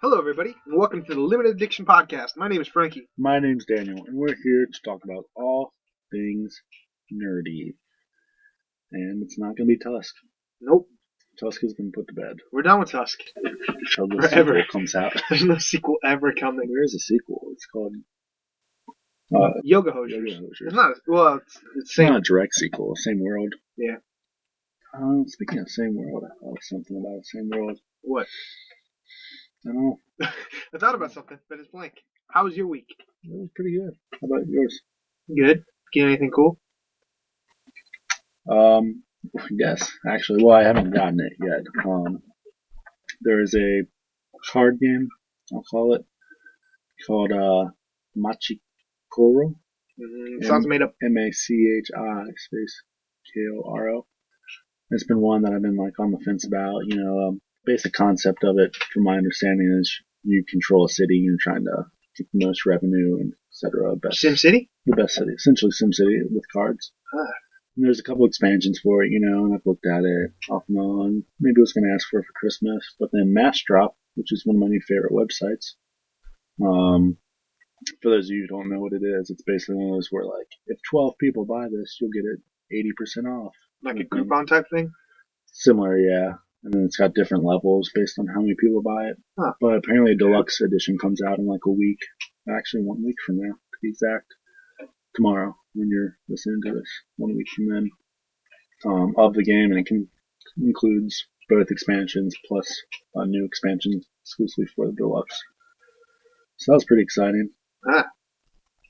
Hello, everybody, and welcome to the Limited Addiction Podcast. My name is Frankie. My name's Daniel, and we're here to talk about all things nerdy. And it's not going to be Tusk. Nope, Tusk has been put to bed we're done with Tusk. until the Forever. sequel comes out. There's no sequel ever coming. There is a sequel. It's called Yoga Hosers. Yoga Hosers. It's not. Well, it's It's same. not a direct sequel. Same world. Yeah. Speaking of same world, I thought something about same world. What? I don't know. I thought about something, but it's blank. How was your week? It was pretty good. How about yours? Good. Get anything cool? Yes, actually. Well, I haven't gotten it yet. There is a card game, I'll call it, called Machikoro. Sounds made up. Machi space Koro. It's been one that I've been like on the fence about. Basic concept of it, from my understanding, is you control a city, you're trying to get the most revenue and etc. SimCity? The best city, essentially SimCity with cards. Ah. And there's a couple expansions for it, and I've looked at it off and on. Maybe I was going to ask for it for Christmas, but then Mass Drop, which is one of my new favorite websites. For those of you who don't know what it is, it's basically one of those where, like, if 12 people buy this, you'll get it 80% off. Like a Groupon type thing? Similar, yeah. And then it's got different levels based on how many people buy it. Huh. But apparently a deluxe edition comes out in like a week. Actually, 1 week from now, to be exact. Tomorrow, when you're listening to this. 1 week from then. Of the game, and it includes both expansions plus a new expansion exclusively for the deluxe. So that was pretty exciting. Ah.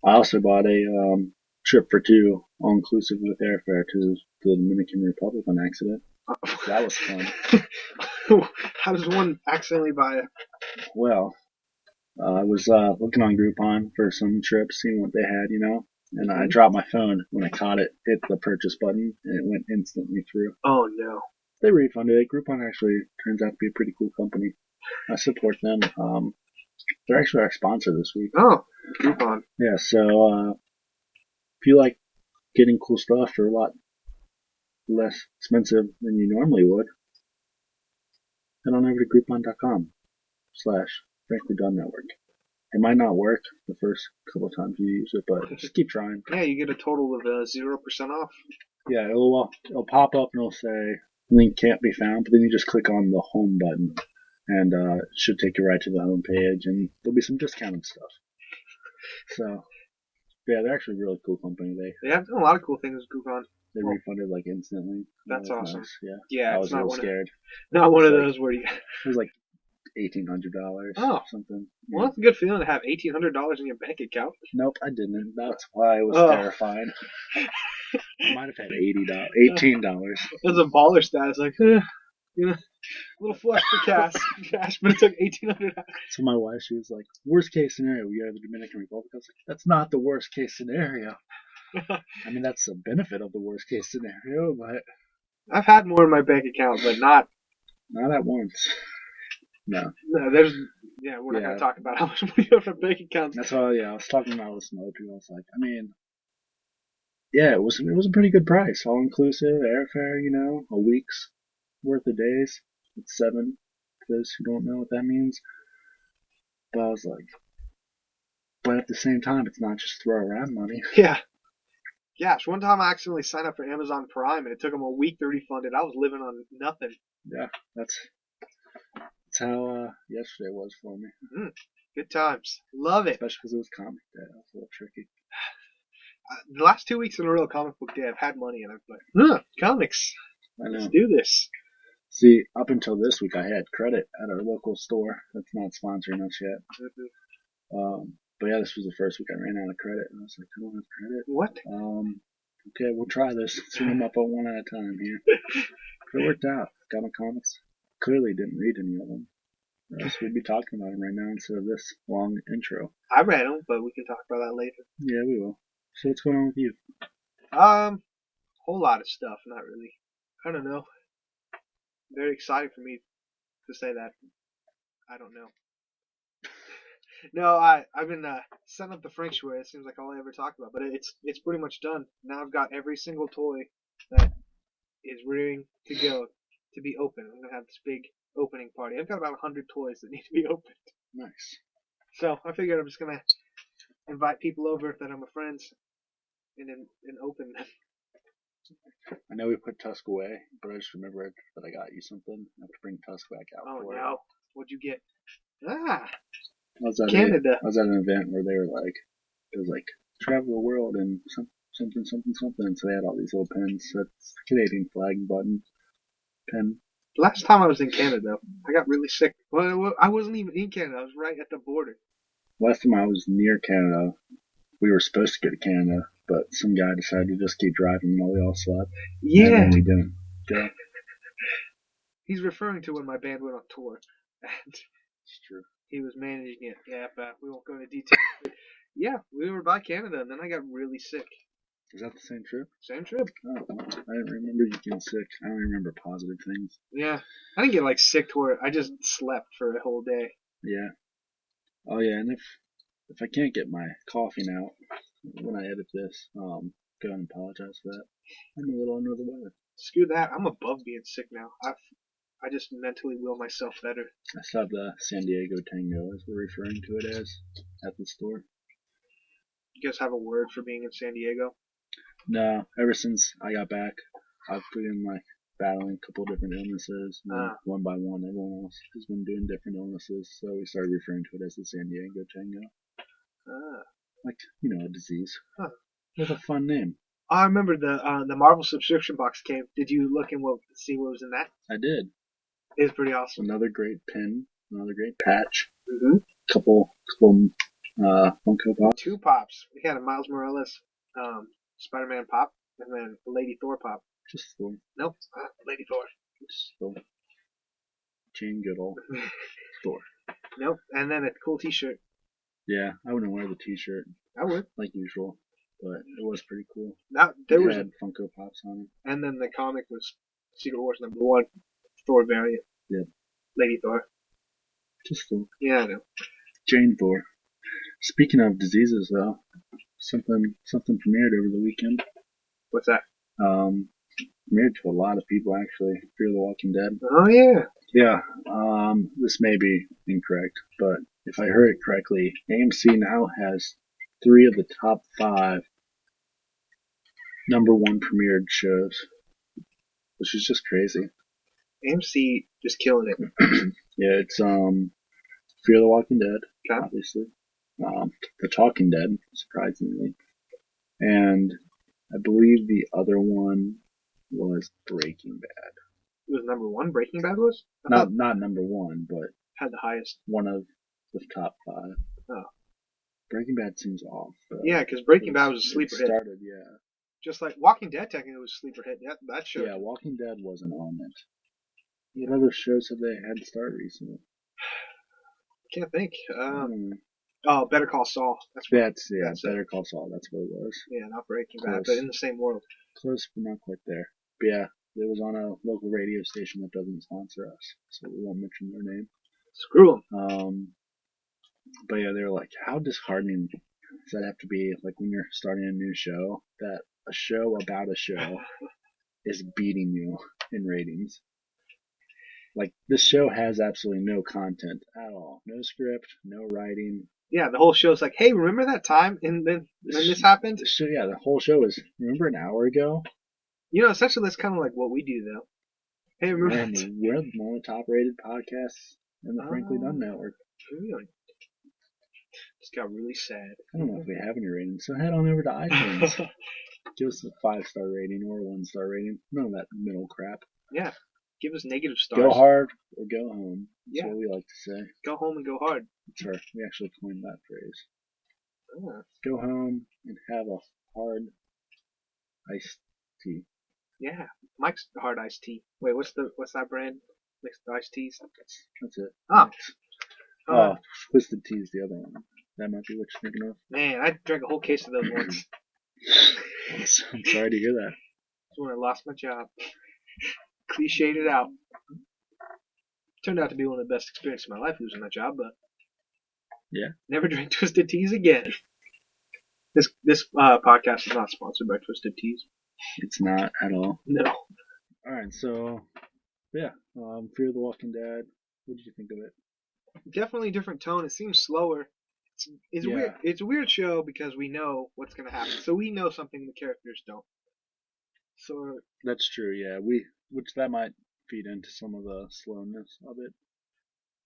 I also bought a trip for two, all inclusive with airfare, to the Dominican Republic on accident. That was fun. How does one accidentally buy it? Well, I was looking on Groupon for some trips, seeing what they had, and I dropped my phone. When I caught it, hit the purchase button, and it went instantly through. Oh, no. They refunded it. Groupon actually turns out to be a pretty cool company. I support them. They're actually our sponsor this week. Oh, Groupon. Yeah, so if you like getting cool stuff for a lot less expensive than you normally would, head on over to groupon.com/FranklyDoneNetwork. It might not work the first couple of times you use it, but just keep trying. Yeah, you get a total of 0% off. Yeah, it'll pop up and it'll say link can't be found, but then you just click on the home button, and it should take you right to the home page, and there'll be some discounted stuff. So, yeah, they're actually a really cool company. They have done a lot of cool things with Groupon. They refunded like instantly. That's that was awesome. Nice. Yeah, Yeah, I it's was a not little one scared. Not one of those where you. It was like $1,800. Oh. Something. Well, it's a good feeling to have $1,800 in your bank account. Nope, I didn't. That's why I was terrified. I might have had $18. That's a baller status, like, a little flush for cash, but it took $1,800. So my wife, she was like, "Worst case scenario, we go to the Dominican Republic." I was like, "That's not the worst case scenario." I mean, that's the benefit of the worst case scenario, but I've had more in my bank account, but not at once. No, we're not going to talk about how much money you have in bank accounts. That's why, I was talking about with some other people. I was like, it was a pretty good price, all inclusive, airfare, a week's worth of days. It's 7, for those who don't know what that means. But I was like, but at the same time, it's not just throw around money. Yeah. Gosh, one time I accidentally signed up for Amazon Prime, and it took them a week to refund it. I was living on nothing. Yeah, that's how yesterday was for me. Good times. Love it. Especially because it was comic day. That was a little tricky. The last 2 weeks in a real comic book day, I've had money, and I'm like, comics. I know. Let's do this. See, up until this week, I had credit at our local store. That's not sponsoring us yet. But yeah, this was the first week I ran out of credit, and I was like, I don't have credit. What? Okay, we'll try this. Swing them up on one at a time here. But it worked out. Got my comics. Clearly didn't read any of them. Or else we'd be talking about them right now instead of this long intro. I read them, but we can talk about that later. Yeah, we will. So what's going on with you? Whole lot of stuff. Not really. I don't know. Very exciting for me to say that. I don't know. No, I've been setting up the French way. It seems like all I ever talk about, but it's pretty much done. Now I've got every single toy that is ready to go to be open. I'm gonna have this big opening party. I've got about 100 toys that need to be opened. Nice. So I figured I'm just gonna invite people over that are my friends and open them. I know we put Tusk away, but I just remembered that I got you something. I have to bring Tusk back out Oh for it. no. What'd you get? Ah, I was at Canada. I was at an event where they were like, it was like travel the world and something. And so they had all these little pins. So it's the Canadian flag button pin. Last time I was in Canada, I got really sick. Well, I wasn't even in Canada. I was right at the border. Last time I was near Canada, we were supposed to go to Canada, but some guy decided to just keep driving while we all slept. Yeah. And then we didn't go. He's referring to when my band went on tour. And It's true. he was managing it. Yeah, but we won't go into details. But yeah, we were by Canada, and then I got really sick. Is that the same trip? Same trip. Oh, well, I didn't remember you getting sick. I don't remember positive things. Yeah. I didn't get like sick to where I just slept for a whole day. Yeah. Oh yeah, and if I can't get my coughing out when I edit this, go and apologize for that. I'm a little under the weather. Screw that. I'm above being sick now. I just mentally will myself better. I still have the San Diego Tango, as we're referring to it as, at the store. You guys have a word for being in San Diego? No, ever since I got back, I've been like battling a couple different illnesses. And one by one, everyone else has been doing different illnesses, so we started referring to it as the San Diego Tango. Like, a disease. Huh. With a fun name. I remember the Marvel subscription box came. Did you look and see what was in that? I did. It was pretty awesome. Another great pin, another great patch. Mm-hmm. Couple Funko Pops. 2 pops. We had a Miles Morales Spider-Man pop, and then a Lady Thor pop. Just Thor. Nope, Lady Thor. Just Thor. Jane Goodall. Thor. Nope, and then a cool T-shirt. Yeah, I wouldn't wear the T-shirt. I would. Like usual, but it was pretty cool. There was had Funko Pops on it. And then the comic was Secret Wars #1, Thor variant. Yeah. Lady Thor. Just Thor. Yeah, I know. Jane Thor. Speaking of diseases, though, something premiered over the weekend. What's that? Premiered to a lot of people, actually. Fear the Walking Dead. Oh, yeah. Yeah. This may be incorrect, but if I heard it correctly, AMC now has 3 of the top 5 #1 premiered shows, which is just crazy. AMC just killing it. Yeah, it's Fear the Walking Dead, obviously. The Talking Dead, surprisingly. And I believe the other one was Breaking Bad. It was #1, Breaking Bad was? Not #1, but had the highest. One of the top 5. Oh. Breaking Bad seems off. Yeah, because Breaking Bad was a sleeper hit. Started, yeah. Just like Walking Dead technically was a sleeper hit. That show. Yeah, Walking Dead wasn't on it. What other shows have they had start recently? Can't think. Better Call Saul. That's Better Call Saul. That's what it was. Yeah, not Breaking Bad, but in the same world. Close, but not quite there. But yeah, it was on a local radio station that doesn't sponsor us, so we won't mention their name. Screw them. But yeah, they were like, how disheartening does that have to be? Like when you're starting a new show, that a show about a show is beating you in ratings. Like, this show has absolutely no content at all. No script, no writing. Yeah, the whole show's like, hey, remember that time when this happened? The whole show is, remember an hour ago? Essentially that's kind of like what we do, though. Hey, remember that? We're one of the top-rated podcasts in the Frankly Done Network. Really? Just got really sad. I don't know if we have any ratings, so head on over to iTunes. Give us a 5-star rating or a 1-star rating. None of that middle crap. Yeah. Give us negative stars. Go hard or go home. That's what we like to say. Go home and go hard. We actually coined that phrase. Oh. Go home and have a hard iced tea. Yeah. Mike's hard iced tea. Wait, what's that brand? Mixed iced teas? That's it. Oh. Twisted Tea is the other one. That might be what you're thinking of. Man, I drank a whole case of those once. I'm sorry to hear that. That's when I lost my job. Cliched it out. Turned out to be one of the best experiences of my life losing my job, but yeah, never drink Twisted Teas again. This podcast is not sponsored by Twisted Teas. It's not at all. No. All right, so yeah, Fear the Walking Dead. What did you think of it? definitely a different tone. It seems slower. It's weird. Yeah, It's a weird show because we know what's gonna happen, so we know something the characters don't. So, that's true. Yeah, which that might feed into some of the slowness of it.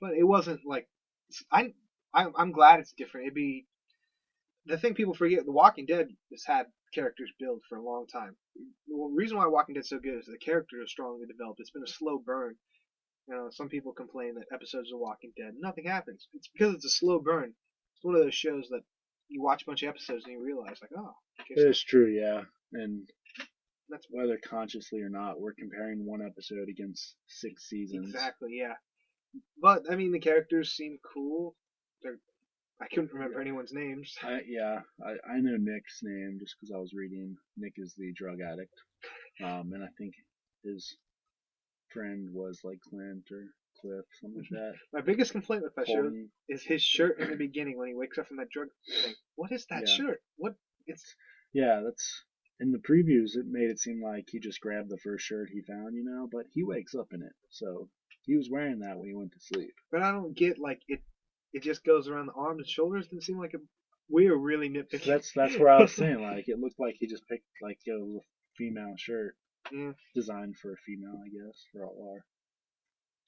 but it wasn't like I. I'm glad it's different. It'd be the thing people forget. The Walking Dead has had characters built for a long time. The reason why Walking Dead's so good is the characters are strongly developed. It's been a slow burn. You know, some people complain that episodes of Walking Dead nothing happens. It's because it's a slow burn. It's one of those shows that you watch a bunch of episodes and you realize like, oh, okay, It is true. Yeah, and that's whether consciously or not, we're comparing one episode against 6 seasons. exactly yeah. But I mean, the characters seem cool. They're, I couldn't remember anyone's names. I know Nick's name just because I was reading. Nick is the drug addict, and I think his friend was like Clint or Cliff, something like that. My biggest complaint with that show Colton. is his shirt in the beginning when he wakes up from that drug thing. What is that Yeah, shirt? What? It's yeah. That's in the previews. It made it seem like he just grabbed the first shirt he found, but he wakes up in it, so he was wearing that when he went to sleep. but I don't get like it. It just goes around the arms and shoulders. Didn't seem like a. We are really So nitpicking. that's where I was saying like it looked like he just picked like a female shirt Yeah, designed for a female, I guess, for all our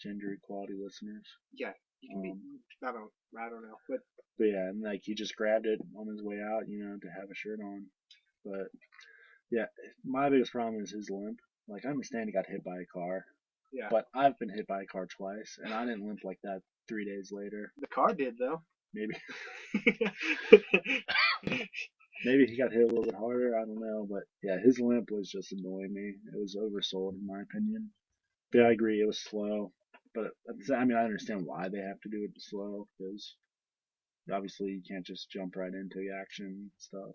gender equality listeners. yeah. You can be. Um, I don't know, but but yeah, and like he just grabbed it on his way out, to have a shirt on. But yeah, my biggest problem is his limp. Like I understand he got hit by a car, yeah. but I've been hit by a car twice, and I didn't limp like that 3 days later. The car did though. Maybe maybe he got hit a little bit harder. I don't know, but yeah, his limp was just annoying me. It was oversold in my opinion. But I agree, it was slow. But I mean, I understand why they have to do it slow because obviously you can't just jump right into the action stuff.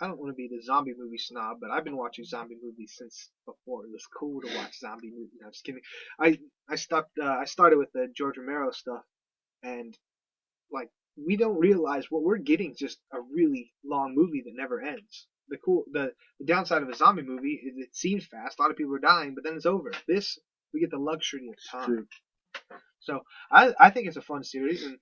I don't want to be the zombie movie snob, but I've been watching zombie movies since before it was cool to watch zombie movies. No, I'm just kidding. I stopped. I started with the George Romero stuff, and like we don't realize what we're getting is just a really long movie that never ends. The downside of a zombie movie is it seems fast. A lot of people are dying, but then it's over. This we get the luxury of It's time. true. So I think it's a fun series, and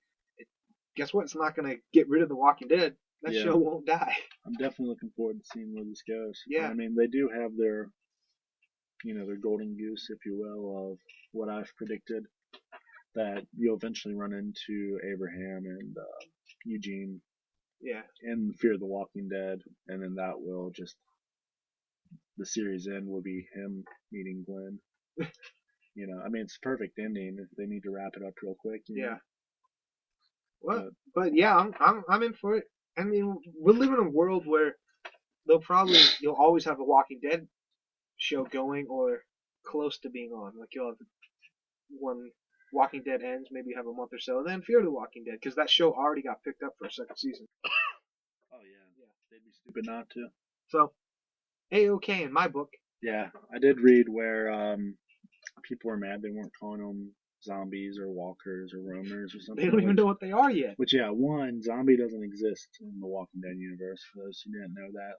guess what? It's not going to get rid of The Walking Dead. That Yeah. show won't die. I'm definitely looking forward to seeing where this goes. Yeah. I mean, they do have their golden goose, if you will, of what I've predicted that you'll eventually run into Abraham and Eugene Yeah. in Fear of the Walking Dead, and then that will just the series end will be him meeting Glenn. I mean, it's a perfect ending if they need to wrap it up real quick. Yeah. Well, but yeah, I'm in for it. I mean, we'll live in a world where you'll always have a Walking Dead show going or close to being on. Like you'll have one Walking Dead ends, maybe you have a month or so, and then Fear the Walking Dead because that show already got picked up for a second season. Oh yeah, they'd be stupid not to. So, A-OK in my book. Yeah, I did read where people were mad they weren't calling them zombies or walkers or roamers or something. They don't even know what they are yet. Which, yeah, one, zombie doesn't exist in the Walking Dead universe. For those who didn't know that,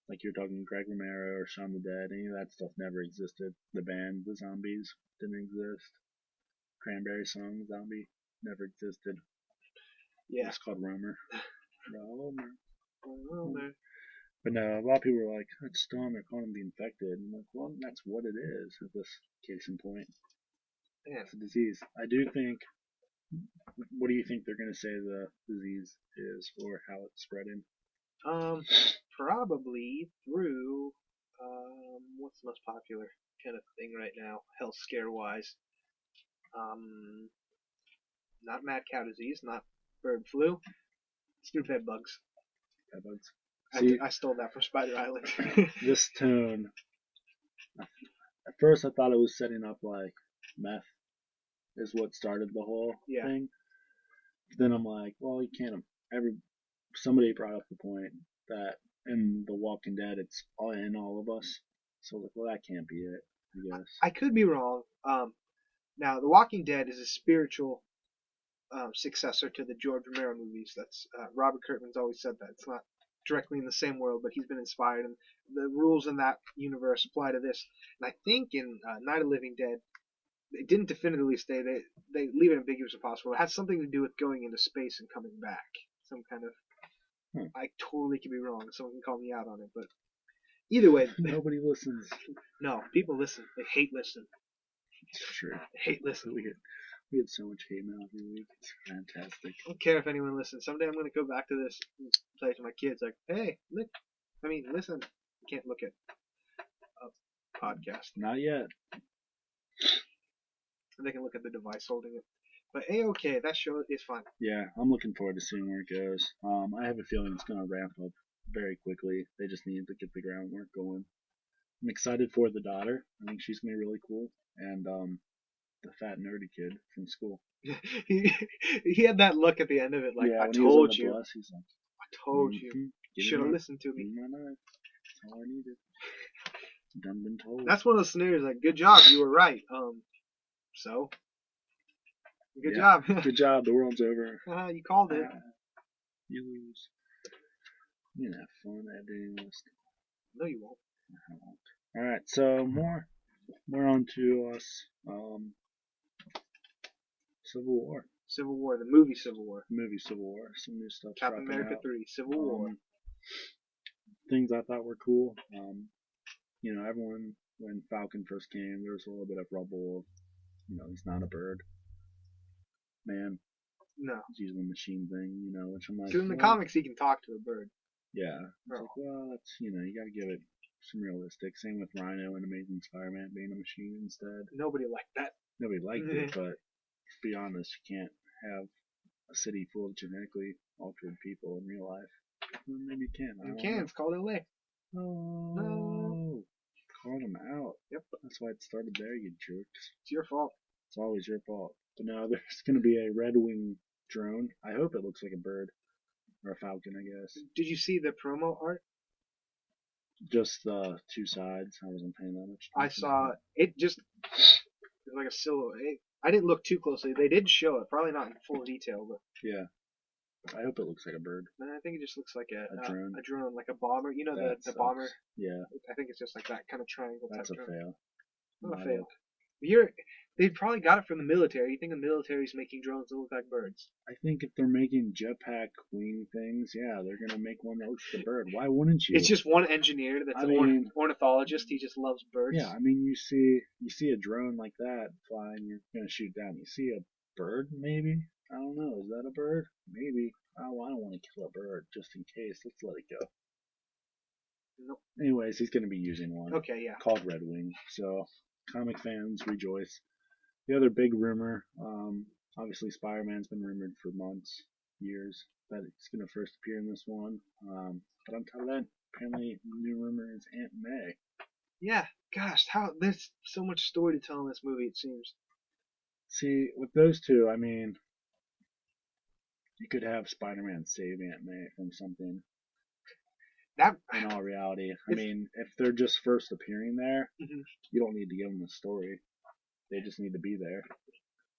like you're talking Greg Romero or Shaun the Dead, any of that stuff never existed. The band, the Zombies, didn't exist. Cranberry song, Zombie, never existed. Yeah. It's called Roamer. Roamer. But no, a lot of people were like, it's dumb, they're calling them the infected. And I'm like, well, that's what it is at this case in point. Yeah. It's a disease. I do think. What do you think they're going to say the disease is, or how it's spreading? Probably through what's the most popular kind of thing right now, health scare wise. Not mad cow disease, not bird flu. Snoop bed bugs. Bed bugs. See, I stole that from Spider Island. This tone. At first, I thought it was setting up like meth is what started the whole thing. Then I'm like, well, you can't. Somebody brought up the point that in The Walking Dead, it's in all of us. So like, well, that can't be it. I guess I could be wrong. Now, The Walking Dead is a spiritual successor to the George Romero movies. That's Robert Kirkman's always said that it's not directly in the same world, but he's been inspired, and the rules in that universe apply to this. And I think in Night of the Living Dead, They didn't definitively say they leave it ambiguous if possible. It has something to do with going into space and coming back. Some kind of. I totally could be wrong. Someone can call me out on it, but either way, Nobody listens. no, people listen. They hate listening. It's true. They hate listening. We get so much hate mail every week. It's fantastic. I don't care if anyone listens. Someday I'm going to go back to this and play it to my kids. Like, hey, look. Listen. You can't look at a podcast. Not yet. They can look at the device holding it. But A-okay, that show is fun. Yeah, I'm looking forward to seeing where it goes. I have a feeling it's going to ramp up very quickly. They just need to get the groundwork going. I'm excited for the daughter. I think she's going to be really cool. And the fat nerdy kid from school. he had that look at the end of it, like, yeah, I told you. Bus, he's like, I told you. You should have listened to me. That's all I needed. Done been told. That's one of those scenarios, like, good job, you were right. So? Good job. Good job, the world's over. You called it. You lose. You can have fun editing this. No, you won't. I won't. Alright, so more on to us. Civil War. Civil War, the movie Civil War. Movie Civil War. Some new stuff. Captain America out. 3, Civil War. Things I thought were cool. Everyone, when Falcon first came, there was a little bit of rubble of, he's not a bird. Man. No. He's using the machine thing, which I'm like. Because in the comics, he can talk to a bird. Yeah. It's like, well, that's, you got to give it some realistic. Same with Rhino and Amazing Spider-Man being a machine instead. Nobody liked that. Nobody liked it, but to be honest, you can't have a city full of genetically altered people in real life. Well, maybe you can. You can. It's called LA. No. Called them out. Yep. That's why it started there, you jerks. It's your fault. It's always your fault. But now there's going to be a Red Wing drone. I hope it looks like a bird. Or a falcon, I guess. Did you see the promo art? Just the two sides. I wasn't paying that much attention. I saw it. It was like a silhouette. I didn't look too closely. They did show it, probably not in full detail, but yeah. I hope it looks like a bird. I think it just looks like a drone. A drone, like a bomber. You know, the bomber. Yeah. I think it's just like that kind of triangle. That's type a drone. fail. Not a fail. They probably got it from the military. You think the military's making drones that look like birds? I think if they're making jetpack wing things, yeah, they're gonna make one that looks like a bird. Why wouldn't you? It's just one engineer that's an ornithologist. He just loves birds. Yeah, I mean, you see a drone like that flying, you're gonna shoot down. You see a bird, maybe? I don't know. Is that a bird? Maybe. Oh, I don't want to kill a bird just in case. Let's let it go. Nope. Anyways, he's gonna be using one. Okay, yeah. Called Red Wing. So, comic fans rejoice. The other big rumor, obviously Spider-Man's been rumored for months, years, that it's going to first appear in this one. But until then, apparently the new rumor is Aunt May. Yeah, gosh, there's so much story to tell in this movie, it seems. See, with those two, I mean, you could have Spider-Man save Aunt May from something. In all reality. I mean, if they're just first appearing there, you don't need to give them a story. They just need to be there.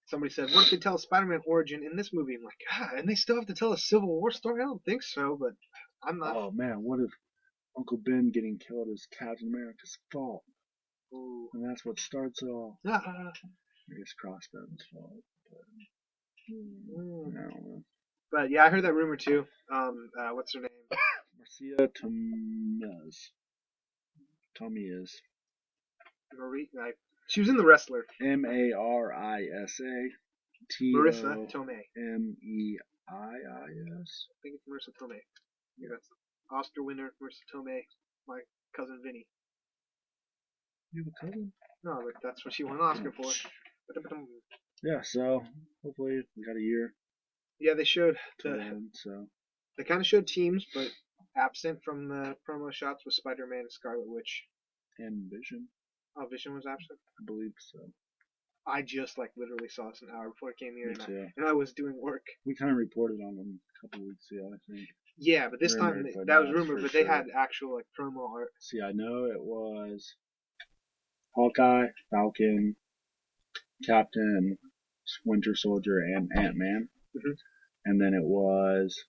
Somebody said, what if they tell a Spider-Man origin in this movie? I'm like, God, and they still have to tell a Civil War story? I don't think so, but I'm not. Oh, man, what if Uncle Ben getting killed is Captain America's fault? Ooh. And that's what starts it all. I guess Crossbone's fault. But, I don't know. But, yeah, I heard that rumor, too. What's her name? Marcia Tomei. Marie, she was in The Wrestler. Marisa Marissa Tomei. Meiis. I think it's Marissa Tomei. Yeah, that's Oscar winner Marissa Tomei, my cousin Vinny. You have a cousin? No, but that's what she won an Oscar for. Yeah, so hopefully we got a year. Yeah, they showed so they kind of showed teams, but absent from the promo shots was Spider-Man and Scarlet Witch. And Vision. Oh, Vision was absent? I believe so. I just literally saw this an hour before I came here, and I was doing work. We kind of reported on them a couple weeks ago, I think. Yeah, but this time that was rumored, but they had actual promo art. See, I know it was Hawkeye, Falcon, Captain, Winter Soldier, and Ant-Man. And then it was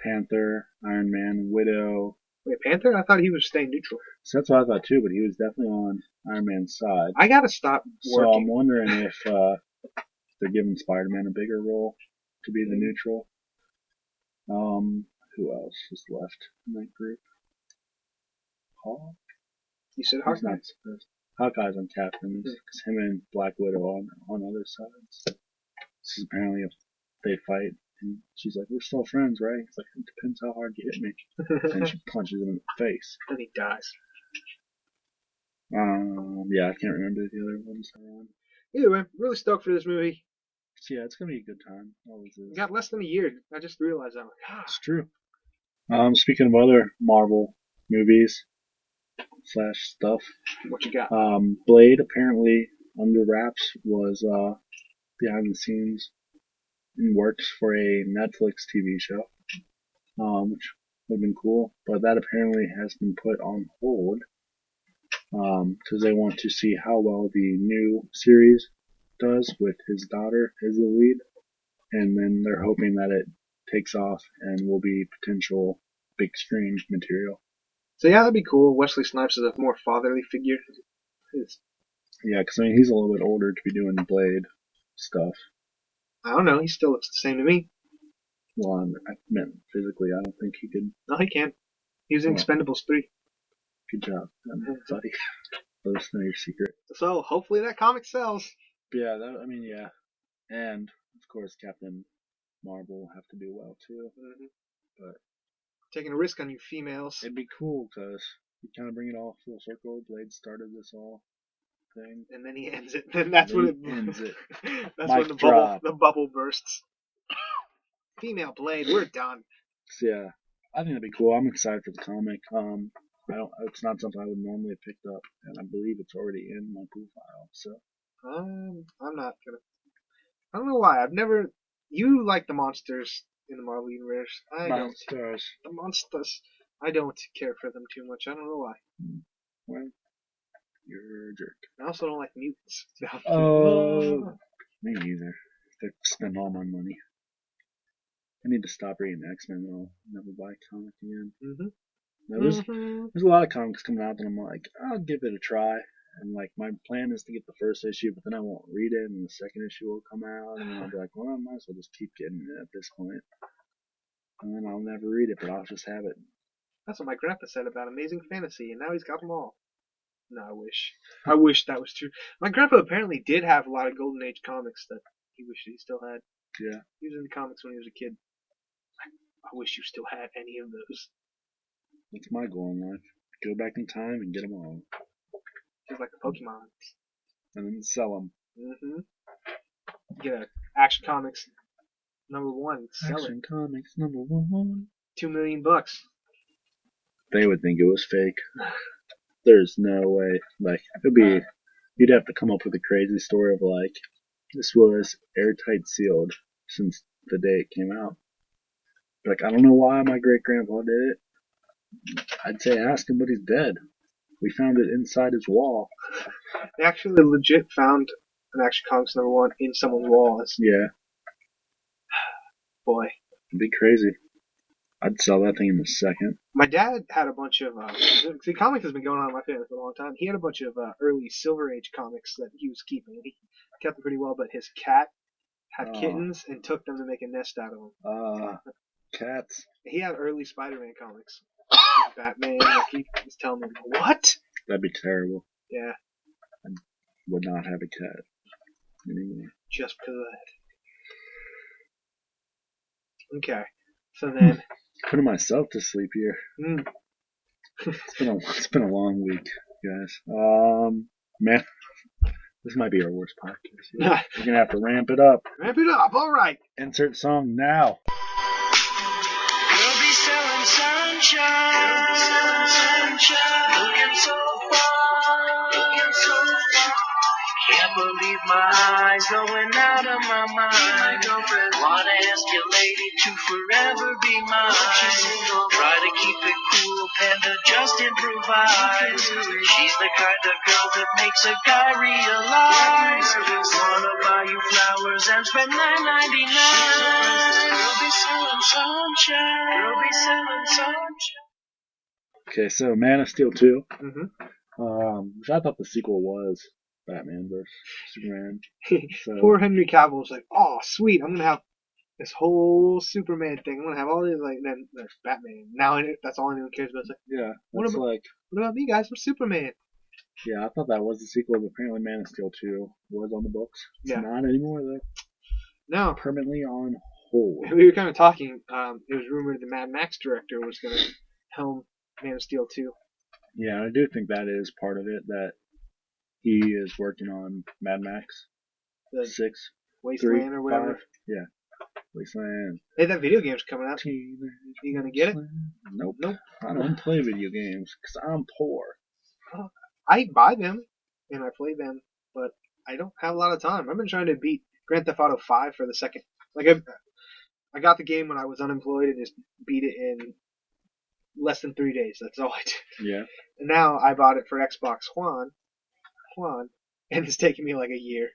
Panther, Iron Man, Widow. Wait, Panther? I thought he was staying neutral. So that's what I thought too, but he was definitely on Iron Man's side. I gotta stop So I'm working. wondering if they're giving Spider-Man a bigger role to be the neutral. Who else is left in that group? Hawk? You said He's Hawkeye? not supposed. Hawkeye's on Captain, because him and Black Widow on other sides. This is apparently if they fight, and she's like, "We're still friends, right?" He's like, "It depends how hard you hit me." And she punches him in the face. And he dies. Yeah, I can't remember the other ones that are on. Either way, really stoked for this movie. So yeah, it's gonna be a good time. Always is. We got less than a year. I just realized that. It's true. Speaking of other Marvel movies / stuff, What you got? Blade apparently under wraps was behind the scenes in works for a Netflix TV show, which would have been cool, but that apparently has been put on hold because they want to see how well the new series does with his daughter as the lead, and then they're hoping that it takes off and will be potential big screen material. So yeah, that'd be cool. Wesley Snipes is a more fatherly figure. Yeah, because I mean he's a little bit older to be doing Blade stuff. I don't know. He still looks the same to me. Well, I meant physically. I don't think he could. No, he can't. He was in Expendables 3. Good job, buddy. Let us know your secret. So hopefully that comic sells. But yeah, yeah, and of course Captain Marvel will have to do well too. Mm-hmm. But taking a risk on you females. It'd be cool because you kind of bring it all full circle. Blade started this all thing, and then he ends it. And that's when it ends it. That's when the bubble bursts. Female Blade, we're done. So yeah, I think that'd be cool. I'm excited for the comic. It's not something I would normally have picked up, and I believe it's already in my pool file. So I'm not gonna. I don't know why. I've never. You like the monsters in the Marvel universe. I don't. The monsters. I don't care for them too much. I don't know why. Well, you're a jerk. I also don't like mutants. Oh, me neither. They spend all my money. I need to stop reading X-Men, or I'll never buy a comic again. Mm-hmm. Now, there's a lot of comics coming out that I'm like, I'll give it a try. And like my plan is to get the first issue, but then I won't read it, and the second issue will come out, and then I'll be like, well, I might as well just keep getting it at this point. And then I'll never read it, but I'll just have it. That's what my grandpa said about Amazing Fantasy, and now he's got them all. No, I wish. I wish that was true. My grandpa apparently did have a lot of Golden Age comics that he wished he still had. Yeah. He was in the comics when he was a kid. I wish you still had any of those. That's my goal in life. Go back in time and get them all. Just like the Pokemon. And then sell them. Mm-hmm. Get a Action Comics #1. Sell Action Comics #1. $2 million. They would think it was fake. There's no way. Like, you'd have to come up with a crazy story of like, this was airtight sealed since the day it came out. Like, I don't know why my great grandpa did it. I'd say ask him, but he's dead. We found it inside his wall. They actually legit found an Action Comics #1 in someone's walls. Yeah. Boy. It'd be crazy. I'd sell that thing in a second. My dad had a bunch of, see, comics has been going on in my family for a long time. He had a bunch of early Silver Age comics that he was keeping. He kept them pretty well, but his cat had kittens and took them to make a nest out of them. Cats. He had early Spider-Man comics. Batman, like he was telling me, what? That'd be terrible. Yeah. I would not have a cat anymore. Just because of that. Okay. So then. Putting myself to sleep here. It's been a long week, guys. Man, this might be our worst podcast. We're gonna have to ramp it up. Ramp it up, all right. Insert song now. We'll be selling sunshine, looking so far, Can't believe my eyes going out of my mind. Wanna ask your lady to forever be mine. Try to keep it cool, Panda just improvise. She's the kind of girl that makes a guy realize. Wanna buy you flowers and spend $9.99. We'll be selling sunshine. We'll be selling sunshine. Okay, so Man of Steel 2, Mm-hmm. which I thought the sequel was Batman vs Superman. So Poor Henry Cavill was like, oh, sweet, I'm gonna have this whole Superman thing. I'm gonna have all these like. Then there's Batman. Now that's all anyone cares about. It's like, yeah, what that's about, like what about me, guys? I'm Superman. yeah, I thought that was the sequel, but apparently Man of Steel 2 was on the books. It's Yeah. not anymore though. No. Permanently on hold. We were kind of talking. It was rumored the Mad Max director was gonna helm Man of Steel 2. Yeah, I do think that is part of it, that he is working on Mad Max The 6, Wasteland 3, or whatever. 5. Yeah. Wasteland. Hey, that video game's coming out. Teenage You gonna get it? Nope. Nope. I don't play video games because I'm poor. I buy them and I play them, but I don't have a lot of time. I've been trying to beat Grand Theft Auto 5 for the second. Like I got the game when I was unemployed and just beat it in less than 3 days. That's all I did. Yeah. And now I bought it for Xbox One, and it's taken me like a year.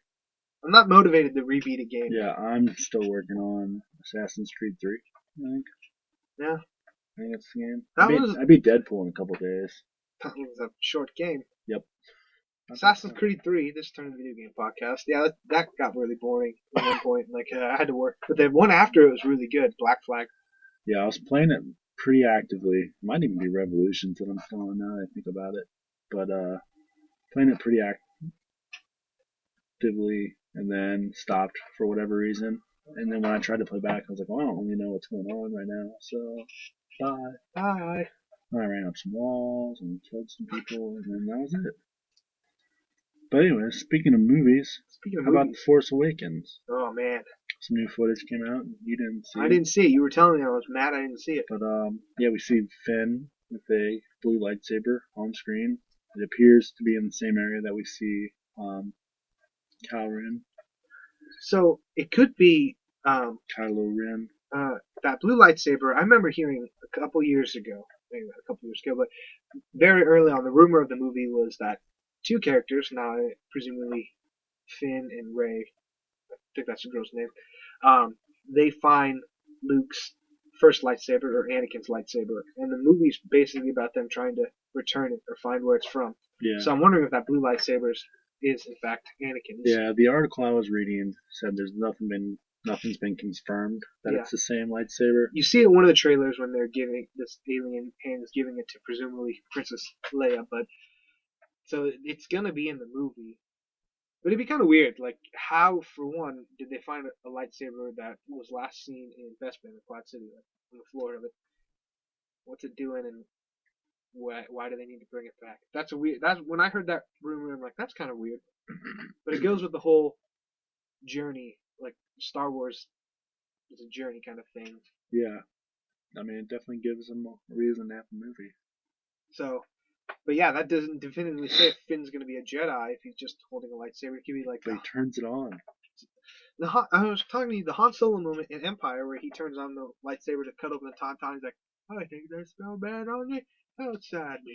I'm not motivated to rebeat a game. Yeah, I'm still working on Assassin's Creed 3, I think. Yeah. I think it's the game. That I beat Deadpool in a couple days. was a short game. Yep. Assassin's Creed 3, this turned video game podcast. Yeah, that got really boring at one point. Like, I had to work. But the one after it was really good, Black Flag. Yeah, I was playing it pretty actively. It might even be Revolutions that I'm still on now that I think about it. But playing it pretty actively and then stopped for whatever reason. And then when I tried to play back, I was like, well, I don't really know what's going on right now. So, bye. Bye. I ran up some walls and killed some people, and then that was it. But anyway, speaking of movies, how about The Force Awakens? Oh, man. Some new footage came out, and you didn't see it. I didn't see it. You were telling me I was mad I didn't see it. But, yeah, we see Finn with a blue lightsaber on screen. It appears to be in the same area that we see Kylo Ren. So, it could be Kylo Ren. that blue lightsaber. I remember hearing a couple years ago, but very early on, the rumor of the movie was that two characters, now presumably Finn and Rey, I think that's the girl's name, they find Luke's first lightsaber, or Anakin's lightsaber, and the movie's basically about them trying to return it or find where it's from. Yeah. So I'm wondering if that blue lightsaber is in fact Anakin's. Yeah, the article I was reading said nothing's been confirmed that it's the same lightsaber. You see it in one of the trailers when they're giving this alien hand is giving it to presumably Princess Leia, but so it's gonna be in the movie. But it'd be kind of weird, like how, for one, did they find a lightsaber that was last seen in Bespin, in Quad City, like on the floor of it? What's it doing, and why do they need to bring it back? That's when I heard that rumor, I'm like, that's kind of weird. But it goes with the whole journey, like Star Wars is a journey kind of thing. Yeah, I mean, it definitely gives them a reason to have a movie. So, but yeah, that doesn't definitively say if Finn's going to be a Jedi if he's just holding a lightsaber. It could be like. But he turns it on. I was talking to you the Han Solo moment in Empire where he turns on the lightsaber to cut open the tauntaun. He's like, I think they smell bad on the outside. Do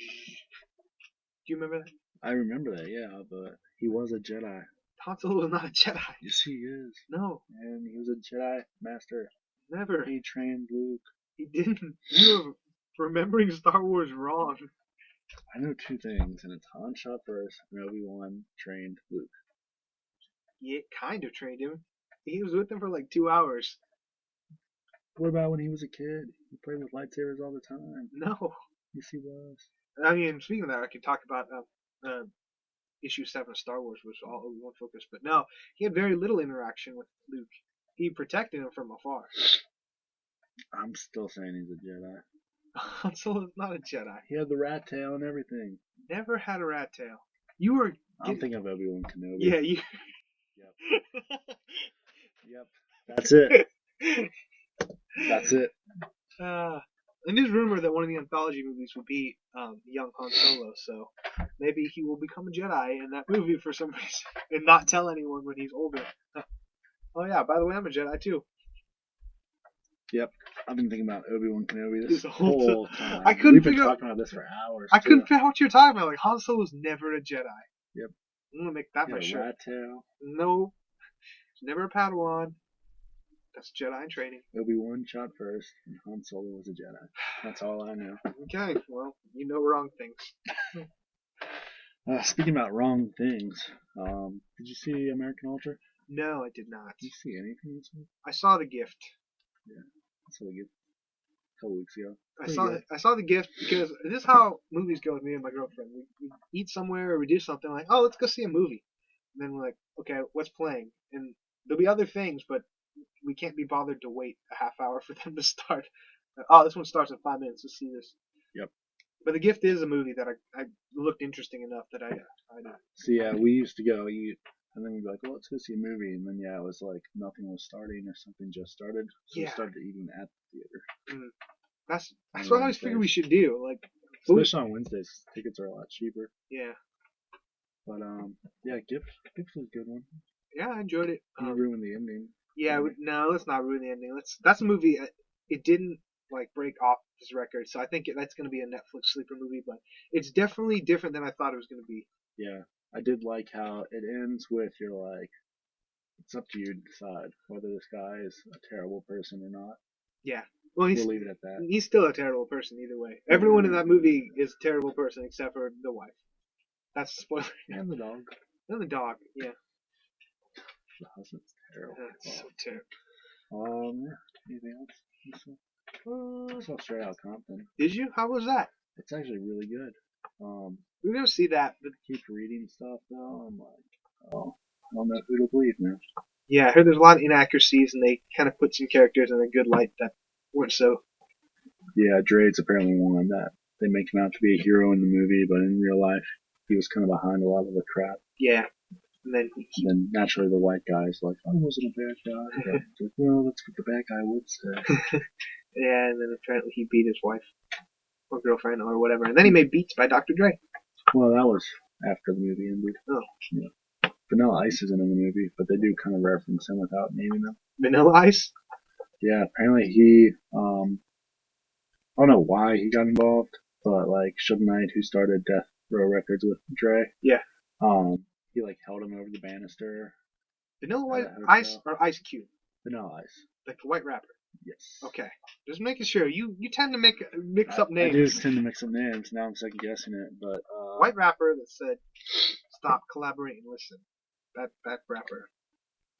you remember that? I remember that, yeah, but he was a Jedi. Han Solo was not a Jedi. Yes, he is. No. And he was a Jedi master. Never. He trained Luke. He didn't. You are remembering Star Wars wrong. I know two things, and it's Han shot first, and Obi-Wan trained Luke. Yeah, kind of trained him. He was with him for like 2 hours. What about when he was a kid? He played with lightsabers all the time. No. Yes, he was. I mean, speaking of that, I could talk about issue 7 of Star Wars, which was all Obi-Wan focused. But no, he had very little interaction with Luke. He protected him from afar. I'm still saying he's a Jedi. Han Solo's not a Jedi. He had the rat tail and everything. Never had a rat tail. You were. I'm thinking of Obi-Wan Kenobi. Yeah, you. Yep. Yep. That's it. That's it. And there's rumor that one of the anthology movies would be young Han Solo, so maybe he will become a Jedi in that movie for some reason and not tell anyone when he's older. Oh yeah, by the way, I'm a Jedi too. Yep. I've been thinking about Obi-Wan Kenobi this whole time. I couldn't We've been figure out talking about this for hours. I couldn't figure out what you're talking about. Like, Han Solo's never a Jedi. Yep. I'm gonna make that my shirt. shirt. Rat tail. No. Never a Padawan. That's Jedi training. Obi-Wan shot first, and Han Solo was a Jedi. That's all I know. Okay, well, you know wrong things. Speaking about wrong things, did you see American Ultra? No, I did not. Did you see anything this week? I saw The Gift. Yeah, I saw it a couple weeks ago. I saw The Gift because this is how movies go with me and my girlfriend. We eat somewhere or we do something like, oh, let's go see a movie. And then we're like, okay, what's playing? And there'll be other things, but we can't be bothered to wait a half hour for them to start. Oh, this one starts in 5 minutes. Let's see this. Yep. But The Gift is a movie that I looked interesting enough that I So yeah, we used to go eat, and then we'd be like, well, let's go see a movie. And then yeah, it was like nothing was starting or something just started. So we started eating at the theater. That's what I always figured we should do. Like, especially on Wednesdays, tickets are a lot cheaper. Yeah. But yeah, Gift was a good one. Yeah, I enjoyed it. You ruined the ending. Yeah, no, let's not ruin the ending. That's a movie. It didn't like break off his record, so I think that's going to be a Netflix sleeper movie. But it's definitely different than I thought it was going to be. Yeah, I did like how it ends with you're like, it's up to you to decide whether this guy is a terrible person or not. Yeah. Well, we'll leave it at that. He's still a terrible person either way. Everyone in that movie is a terrible person except for the wife. That's a spoiler. And the dog. And the dog, yeah. The husband's terrible. That's so terrible. Yeah. Anything else? I saw Straight Outta Compton. Did you? How was that? It's actually really good. We're gonna see that. But keep reading stuff though. I'm like, oh, I don't know who to believe now. Yeah, I heard there's a lot of inaccuracies, and they kind of put some characters in a good light that weren't so. Yeah, Dre's apparently one that they make him out to be a hero in the movie, but in real life, he was kind of behind a lot of the crap. Yeah. And then naturally the white guy's like, I wasn't a bad guy. But it's like, well, that's what the bad guy would say. Yeah, and then apparently he beat his wife or girlfriend or whatever. And then he made Beats by Dr. Dre. Well, that was after the movie ended. Oh. Yeah. Vanilla Ice isn't in the movie, but they do kind of reference him without naming him. Vanilla Ice? Yeah, apparently he, I don't know why he got involved, but like Suge Knight, who started Death Row Records with Dre. Yeah. He like held him over the banister. Vanilla Ice or Ice Cube? Vanilla Ice. Like the white rapper? Yes. Okay. Just making sure. You tend to mix up names. I do tend to mix up names. Now I'm second guessing it, but white rapper that said, "Stop, collaborate, and listen." That rapper.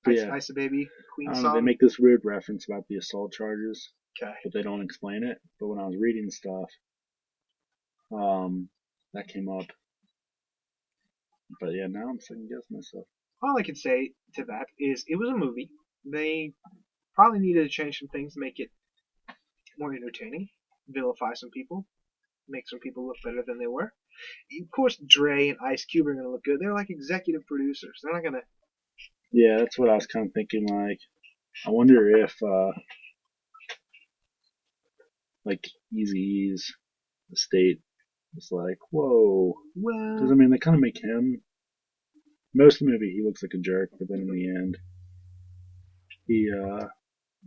Ice Baby, Queen song. They make this weird reference about the assault charges. Okay. But they don't explain it. But when I was reading stuff, that came up. But yeah, now I'm second guessing myself. All I can say to that is it was a movie. They probably needed to change some things to make it more entertaining, vilify some people, make some people look better than they were. Of course, Dre and Ice Cube are going to look good. They're like executive producers. They're not going to... Yeah, that's what I was kind of thinking. Like, I wonder if, like, Eazy-E's estate is like, whoa. Well... Because, I mean, they kind of make him... Most of the movie, he looks like a jerk, but then in the end, he,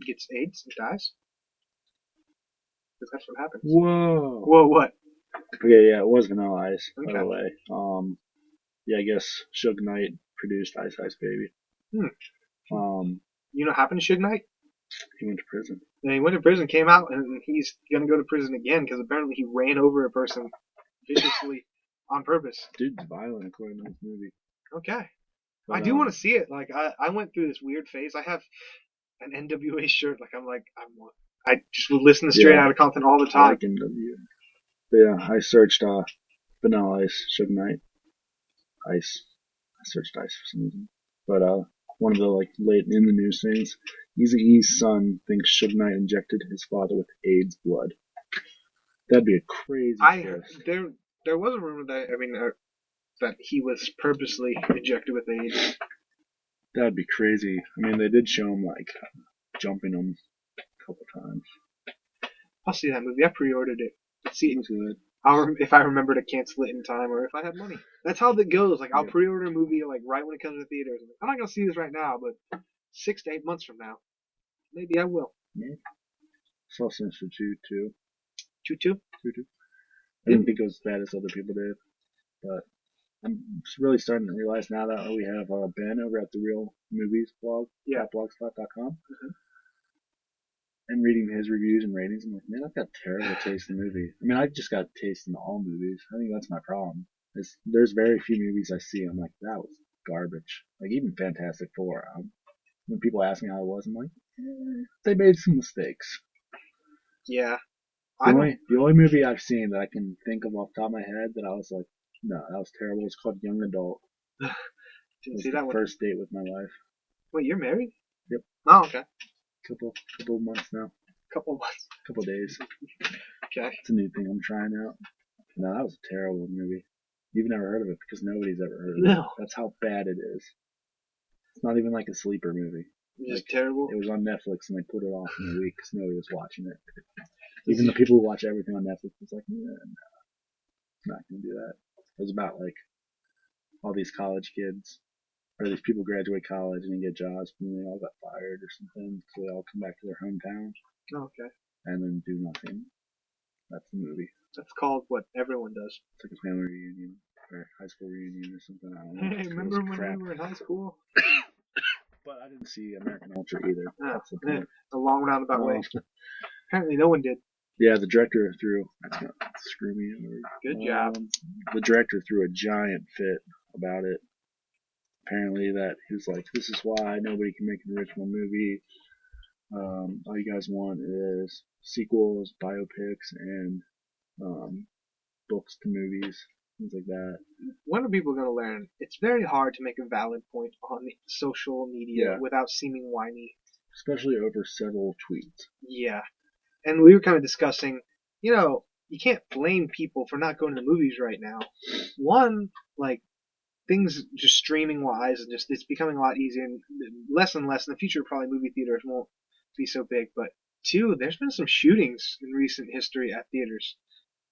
gets AIDS and dies. Because that's what happens. Whoa. Whoa, what? Okay, yeah, it was Vanilla Ice, okay. By the way. Yeah, I guess Suge Knight produced Ice Ice Baby. You know what happened to Suge Knight? He went to prison. And he went to prison, came out, and he's going to go to prison again because apparently he ran over a person viciously on purpose. Dude's violent according to this movie. Okay. But, I do want to see it. Like, I went through this weird phase. I have an NWA shirt. Like, I just would listen to Straight Outta Compton all the time. I like NWA. But yeah, I searched Vanilla Ice, Suge Knight, Ice. I searched Ice for some reason. But one of the like late in the news things, Eazy-E's son thinks Suge Knight injected his father with AIDS blood. That'd be a crazy twist. There was a rumor that he was purposely injected with AIDS. That'd be crazy. I mean, they did show him like jumping him a couple times. I'll see that movie. I pre-ordered it. Let's see it. Good. If I remember to cancel it in time, or if I have money. That's how that goes. Like, I'll pre-order a movie like right when it comes to theaters. I'm not gonna see this right now, but 6 to 8 months from now, maybe I will. Yeah. Saw Sinister 2 too. 2-2? 2-2. I didn't think it was as bad as other people did, but I'm really starting to realize now that we have Ben over at the Real Movies blog, blogspot.com. and reading his reviews and ratings, I'm like, man, I've got terrible taste in movies. I mean, I just got taste in all movies. I think that's my problem. There's very few movies I see. I'm like, that was garbage. Like even Fantastic Four. When people ask me how it was, I'm like, they made some mistakes. Yeah. The only movie I've seen that I can think of off the top of my head that I was like, no, that was terrible. It's called Young Adult. Didn't see that one. First date with my wife. Wait, you're married? Yep. Oh, okay. Couple months now. Couple months. Couple days. Okay. It's a new thing I'm trying out. No, that was a terrible movie. You've never heard of it because nobody's ever heard of it. No. That's how bad it is. It's not even like a sleeper movie. Just terrible. It was on Netflix and they put it off in a week because nobody was watching it. Even the people who watch everything on Netflix was like, no, I'm not gonna do that. It was about like all these college kids, or these people graduate college and get jobs, and they all got fired or something, so they all come back to their hometown. Oh, okay. And then do nothing. That's the movie. That's called what everyone does. It's like a family reunion or high school reunion or something. I don't know. Hey, remember when we were in high school? But I didn't see American Ultra either. Oh, That's the point. A long roundabout way. Apparently, no one did. Yeah, the director threw. That's gonna screw me over. Good job. The director threw a giant fit about it. Apparently, that he was like, "This is why nobody can make an original movie. All you guys want is sequels, biopics, and books to movies, things like that." When are people going to learn? It's very hard to make a valid point on social media without seeming whiny. Especially over several tweets. Yeah. And we were kind of discussing, you can't blame people for not going to the movies right now. One, like, things just streaming wise, and just it's becoming a lot easier and less. In the future, probably movie theaters won't be so big. But two, there's been some shootings in recent history at theaters.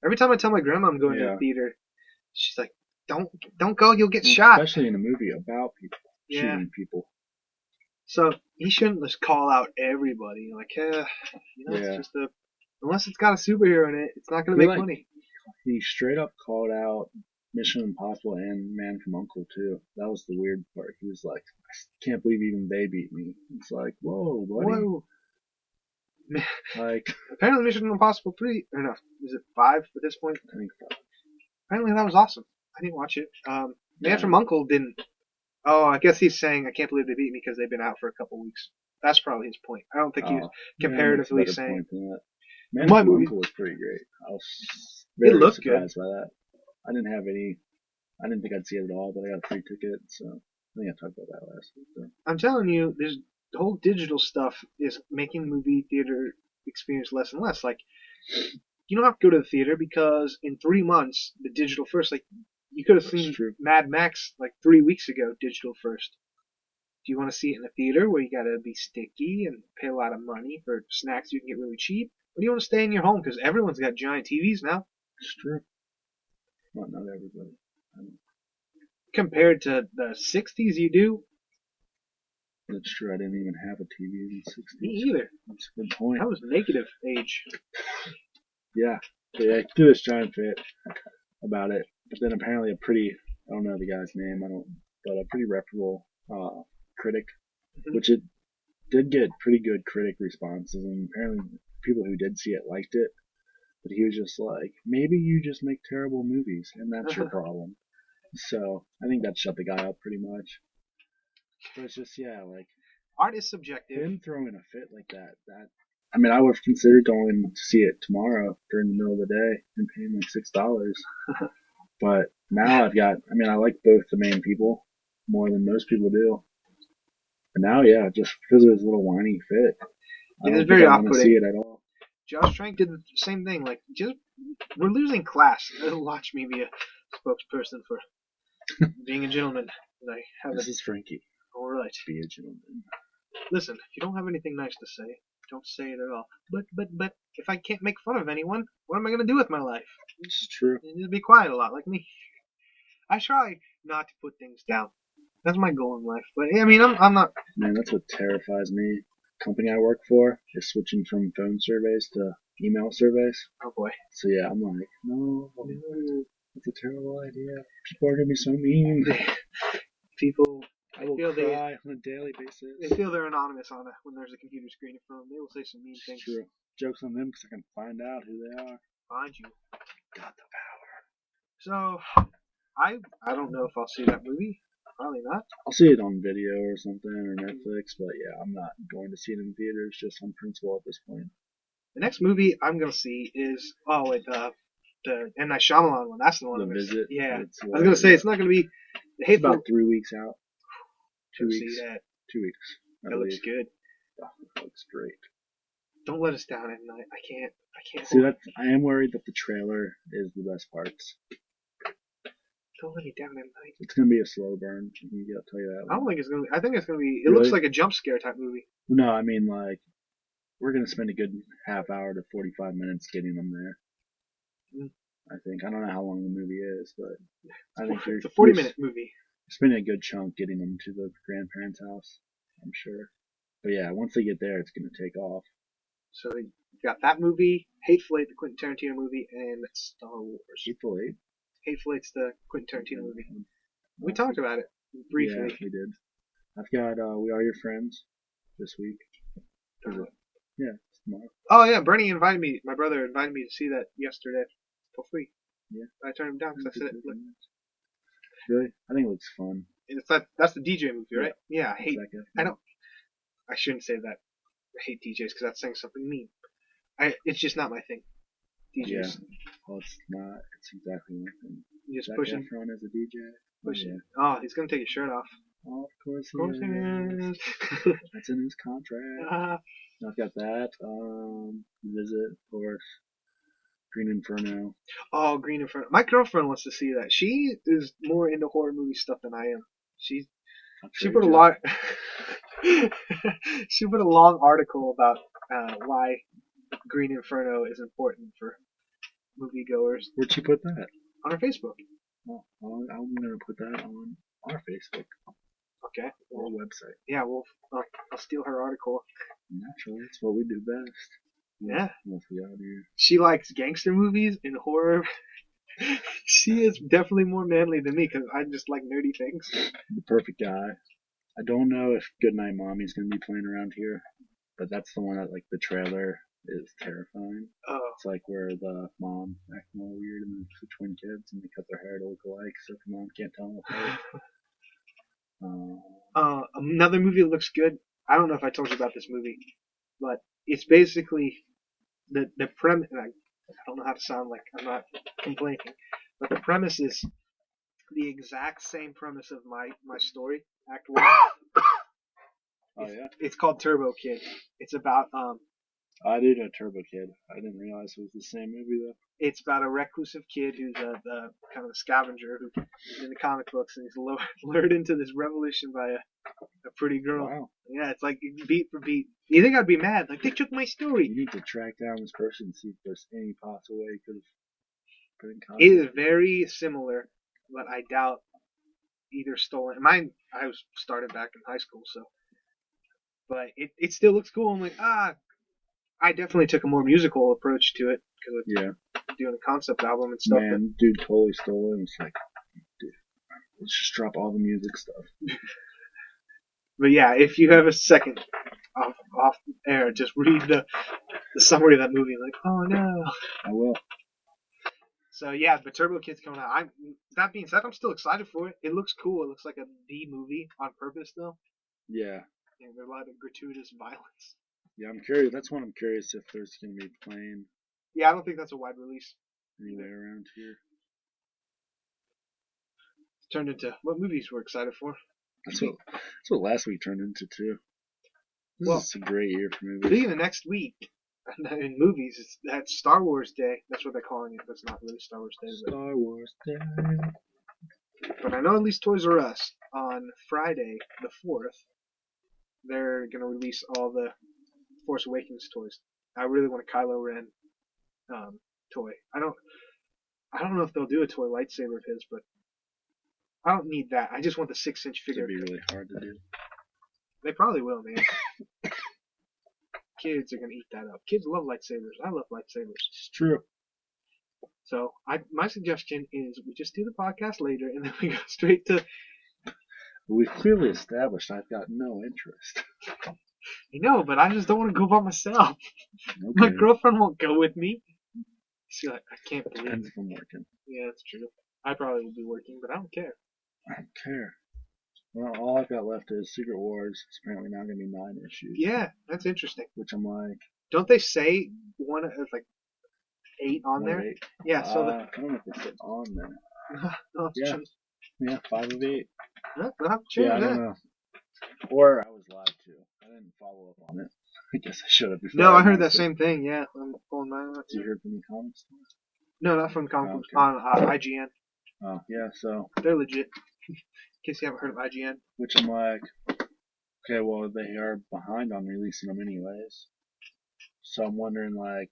Every time I tell my grandma I'm going to the theater, she's like, don't go, you'll get shot. Especially in a movie about people shooting people. So he shouldn't just call out everybody. Like, it's just unless it's got a superhero in it, it's not going to make money. He straight up called out Mission Impossible and Man from U.N.C.L.E. too. That was the weird part. He was like, I can't believe even they beat me. It's like, whoa, buddy. Whoa. Like, apparently Mission Impossible 3, or no, is it 5 at this point? I think 5. Apparently that was awesome. I didn't watch it. Man from U.N.C.L.E. didn't. Oh, I guess he's saying, I can't believe they beat me because they've been out for a couple weeks. That's probably his point. I don't think he's comparatively saying. Man from U.N.C.L.E. was pretty great. I was very surprised by that. I didn't think I'd see it at all, but I got a free ticket, so I think I talked about that last week. So. I'm telling you, the whole digital stuff is making the movie theater experience less and less. Like, you don't have to go to the theater because in 3 months, the digital first, like, you could have seen Mad Max like 3 weeks ago, digital first. Do you want to see it in a theater where you got to be sticky and pay a lot of money for snacks you can get really cheap? Or do you want to stay in your home because everyone's got giant TVs now? It's true. Well, not everybody. Compared to the 60s, you do? That's true. I didn't even have a TV in the 60s. Me either. That's a good point. That was negative age. Yeah. They threw this giant fit about it. But then apparently I don't know the guy's name, but a pretty reputable critic, which it did get pretty good critic responses, and apparently people who did see it liked it. But he was just like, maybe you just make terrible movies, and that's your problem. So I think that shut the guy up pretty much. But it's just, like, art is subjective. Him throwing a fit like that, I mean, I would have considered going to see it tomorrow during the middle of the day and paying like $6. But now I like both the main people more than most people do. But now, just because of his little whiny fit, I don't think I want to see it at all. Josh Trank did the same thing. Like, we're losing class. Watch me be a spokesperson for being a gentleman. This is Frankie. All right. Be a gentleman. Listen, if you don't have anything nice to say, don't say it at all. But if I can't make fun of anyone, what am I going to do with my life? It's true. Just be quiet a lot, like me. I try not to put things down. That's my goal in life. But I mean, I'm not. Man, that's what terrifies me. The company I work for is switching from phone surveys to email surveys. Oh boy. So I'm like, no, that's a terrible idea. People are gonna be so mean. People I will feel cry on a daily basis. They feel they're anonymous when there's a computer screen in front of them. They will say some mean things. True. Joke's on them because I can find out who they are. Find you. Got the power. So, I don't know if I'll see that movie. Probably not. I'll see it on video or something or Netflix, but yeah, I'm not going to see it in theaters just on principle at this point. The next movie I'm gonna see is the M. Night Shyamalan one. That's the one. The Visit. Yeah. I was gonna say it's not gonna be the Hateful. About 3 weeks out. 2 weeks. See that. 2 weeks. That looks good. Oh, that looks great. Don't let us down at night. I can't. See, I am worried that the trailer is the best parts. Don't let me down at night. It's gonna be a slow burn. I'll tell you that. I don't think it's gonna be. I think it's gonna be. It Really? looks like a jump scare type movie. No, I mean like we're gonna spend a good half hour to 45 minutes getting them there. Mm. I think. I don't know how long the movie is, but I think It's a 40-minute movie. Spending a good chunk getting them to the grandparents' house. I'm sure. But yeah, once they get there, it's gonna take off. So you got that movie, Hateful Eight, the Quentin Tarantino movie, and Star Wars. Hateful Eight? Hateful Eight's the Quentin Tarantino movie. We talked about it briefly. Yeah, we did. I've got We Are Your Friends this week. Yeah, it's tomorrow. Oh yeah, Bernie invited me. My brother invited me to see that yesterday for free. Yeah. I turned him down because I said it. Really? I think it looks fun. That's the DJ movie, right? Yeah, I hate. Second. I shouldn't say that. I hate DJs because that's saying something mean. It's just not my thing. DJs. Yeah. Well, it's not. It's exactly my thing. You just Zac pushing. Efron as a DJ. Pushing. Oh, he's gonna take his shirt off. Oh, of course Of course he is. he is. That's in his contract. I've got that. Visit, of course. Green Inferno. Oh, Green Inferno. My girlfriend wants to see that. She is more into horror movie stuff than I am. She put a lot. She put a long article about why Green Inferno is important for moviegoers. Where'd she put that? On her Facebook. Oh, well, I'm gonna put that on our Facebook. Okay. Or website. Yeah, I'll steal her article. Naturally, it's what we do best. Yeah. Once we out here. She likes gangster movies and horror. She is definitely more manly than me because I just like nerdy things. The perfect guy. I don't know if Goodnight Mommy's gonna be playing around here, but that's the one that like the trailer is terrifying. Oh. It's like where the mom acting all weird and the twin kids and they cut their hair to look alike so the mom can't tell them apart. Another movie that looks good. I don't know if I told you about this movie, but it's basically the premise. I don't know how to sound like I'm not complaining, but the premise is the exact same premise of my story, Act 1. Oh yeah. It's called Turbo Kid. It's about I did a Turbo Kid. I didn't realize it was the same movie though. It's about a reclusive kid who's the kind of a scavenger who in the comic books, and he's lured into this revolution by a pretty girl. Wow. Yeah, it's like beat for beat. You think I'd be mad? Like, they took my story. You need to track down this person and see if there's any possible way he could have put in contact. It is very similar, but I doubt either stolen. Mine, I was started back in high school, so. But it still looks cool. I'm like, I definitely took a more musical approach to it because of doing a concept album and stuff. Man, dude totally stole it. It's like, dude, let's just drop all the music stuff. But yeah, if you have a second off air, just read the summary of that movie. Like, oh no. I will. So yeah, but Turbo Kid's coming out. That being said, I'm still excited for it. It looks cool. It looks like a B movie on purpose, though. Yeah. And there's a lot of gratuitous violence. Yeah, I'm curious. That's one I'm curious if there's going to be playing. Yeah, I don't think that's a wide release. Anywhere around here. It's turned into what movies we're excited for. That's what last week turned into too. This is a great year for movies. Speaking of next week, in movies, that's Star Wars Day. That's what they're calling it. That's not really Star Wars Day. Star Wars Day. But I know at least Toys R Us on Friday the 4th, they're gonna release all the Force Awakens toys. I really want a Kylo Ren toy. I don't know if they'll do a toy lightsaber of his, but I don't need that. I just want the 6-inch figure. It'd be really hard to do. They probably will, man. Kids are gonna eat that up. Kids love lightsabers. I love lightsabers. It's true. So my suggestion is we just do the podcast later and then we go straight to. We've clearly established I've got no interest. I know, but I just don't want to go by myself. My Okay. girlfriend won't go with me. She's like, I can't believe Depends it. if I'm working. Yeah, that's true. I probably will be working, but I don't care. I don't care. Well, all I've got left is Secret Wars. It's apparently now going to be 9 issues. Yeah, that's interesting. Which I'm like, Don't they say one of like 8 on 1 there? of 8. Yeah, so I don't know if they said on there. they'll have to Yeah. change. Yeah, 5 of 8. Yeah, they'll have to change Yeah, I that. don't know. Or I was lied to. I didn't follow up on it. I guess I should have. No, I heard that same thing. Yeah, I'm pulling mine out. You heard from the comics? No, not from comic Oh, books. okay. On IGN. Oh, yeah, so. They're legit. In case you haven't heard of IGN. Which I'm like, okay, well, they are behind on releasing them anyways. So I'm wondering, like,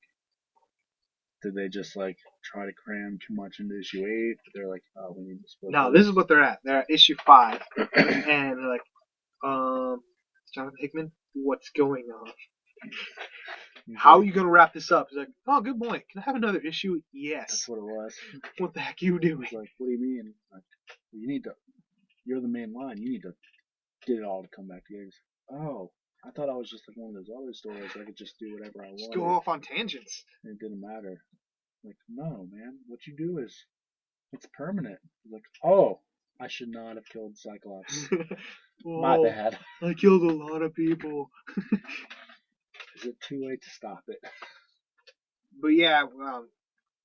did they just, like, try to cram too much into issue 8? But they're like, oh, we need to split No, this. this is what they're at. They're at issue 5. And they're like, Jonathan Hickman, what's going on? How are you going to wrap this up? He's like, oh, good point. Can I have another issue? Yes. That's what it was. What the heck are you doing? He's like, what do you mean? Like, well, you need to, you're the main line. You need to get it all to come back together. He's like, oh, I thought I was just like one of those other stories. I could just do whatever I Just wanted. go off on tangents. And it didn't matter. Like, no, man. What you do is, it's permanent. He's like, oh, I should not have killed Cyclops. My bad. I killed a lot of people. Is it too late to stop it? But yeah,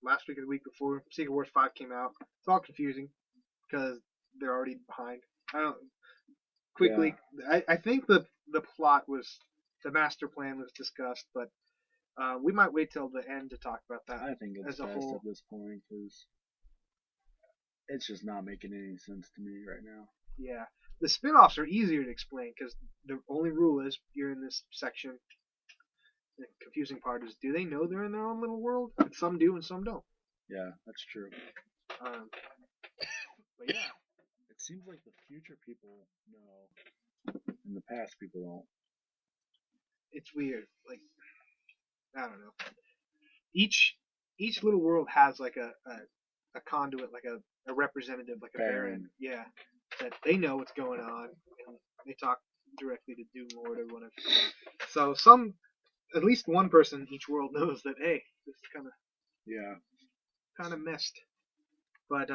last week or the week before, Secret Wars 5 came out. It's all confusing because they're already behind. I don't. Quickly, yeah. I think the plot was, the master plan was discussed, but we might wait till the end to talk about that. I think it's best at this point because it's just not making any sense to me right now. Yeah, the spin-offs are easier to explain because the only rule is you're in this section. The confusing part is, do they know they're in their own little world? And some do and some don't. Yeah, that's true. But yeah. It seems like the future people know, and the past people don't. It's weird. Like, I don't know. Each little world has like a conduit, like a representative, like a baron. Yeah. That they know what's going on, and they talk directly to Doomlord or whatever. So at least one person in each world knows that, hey, this is kind of messed. But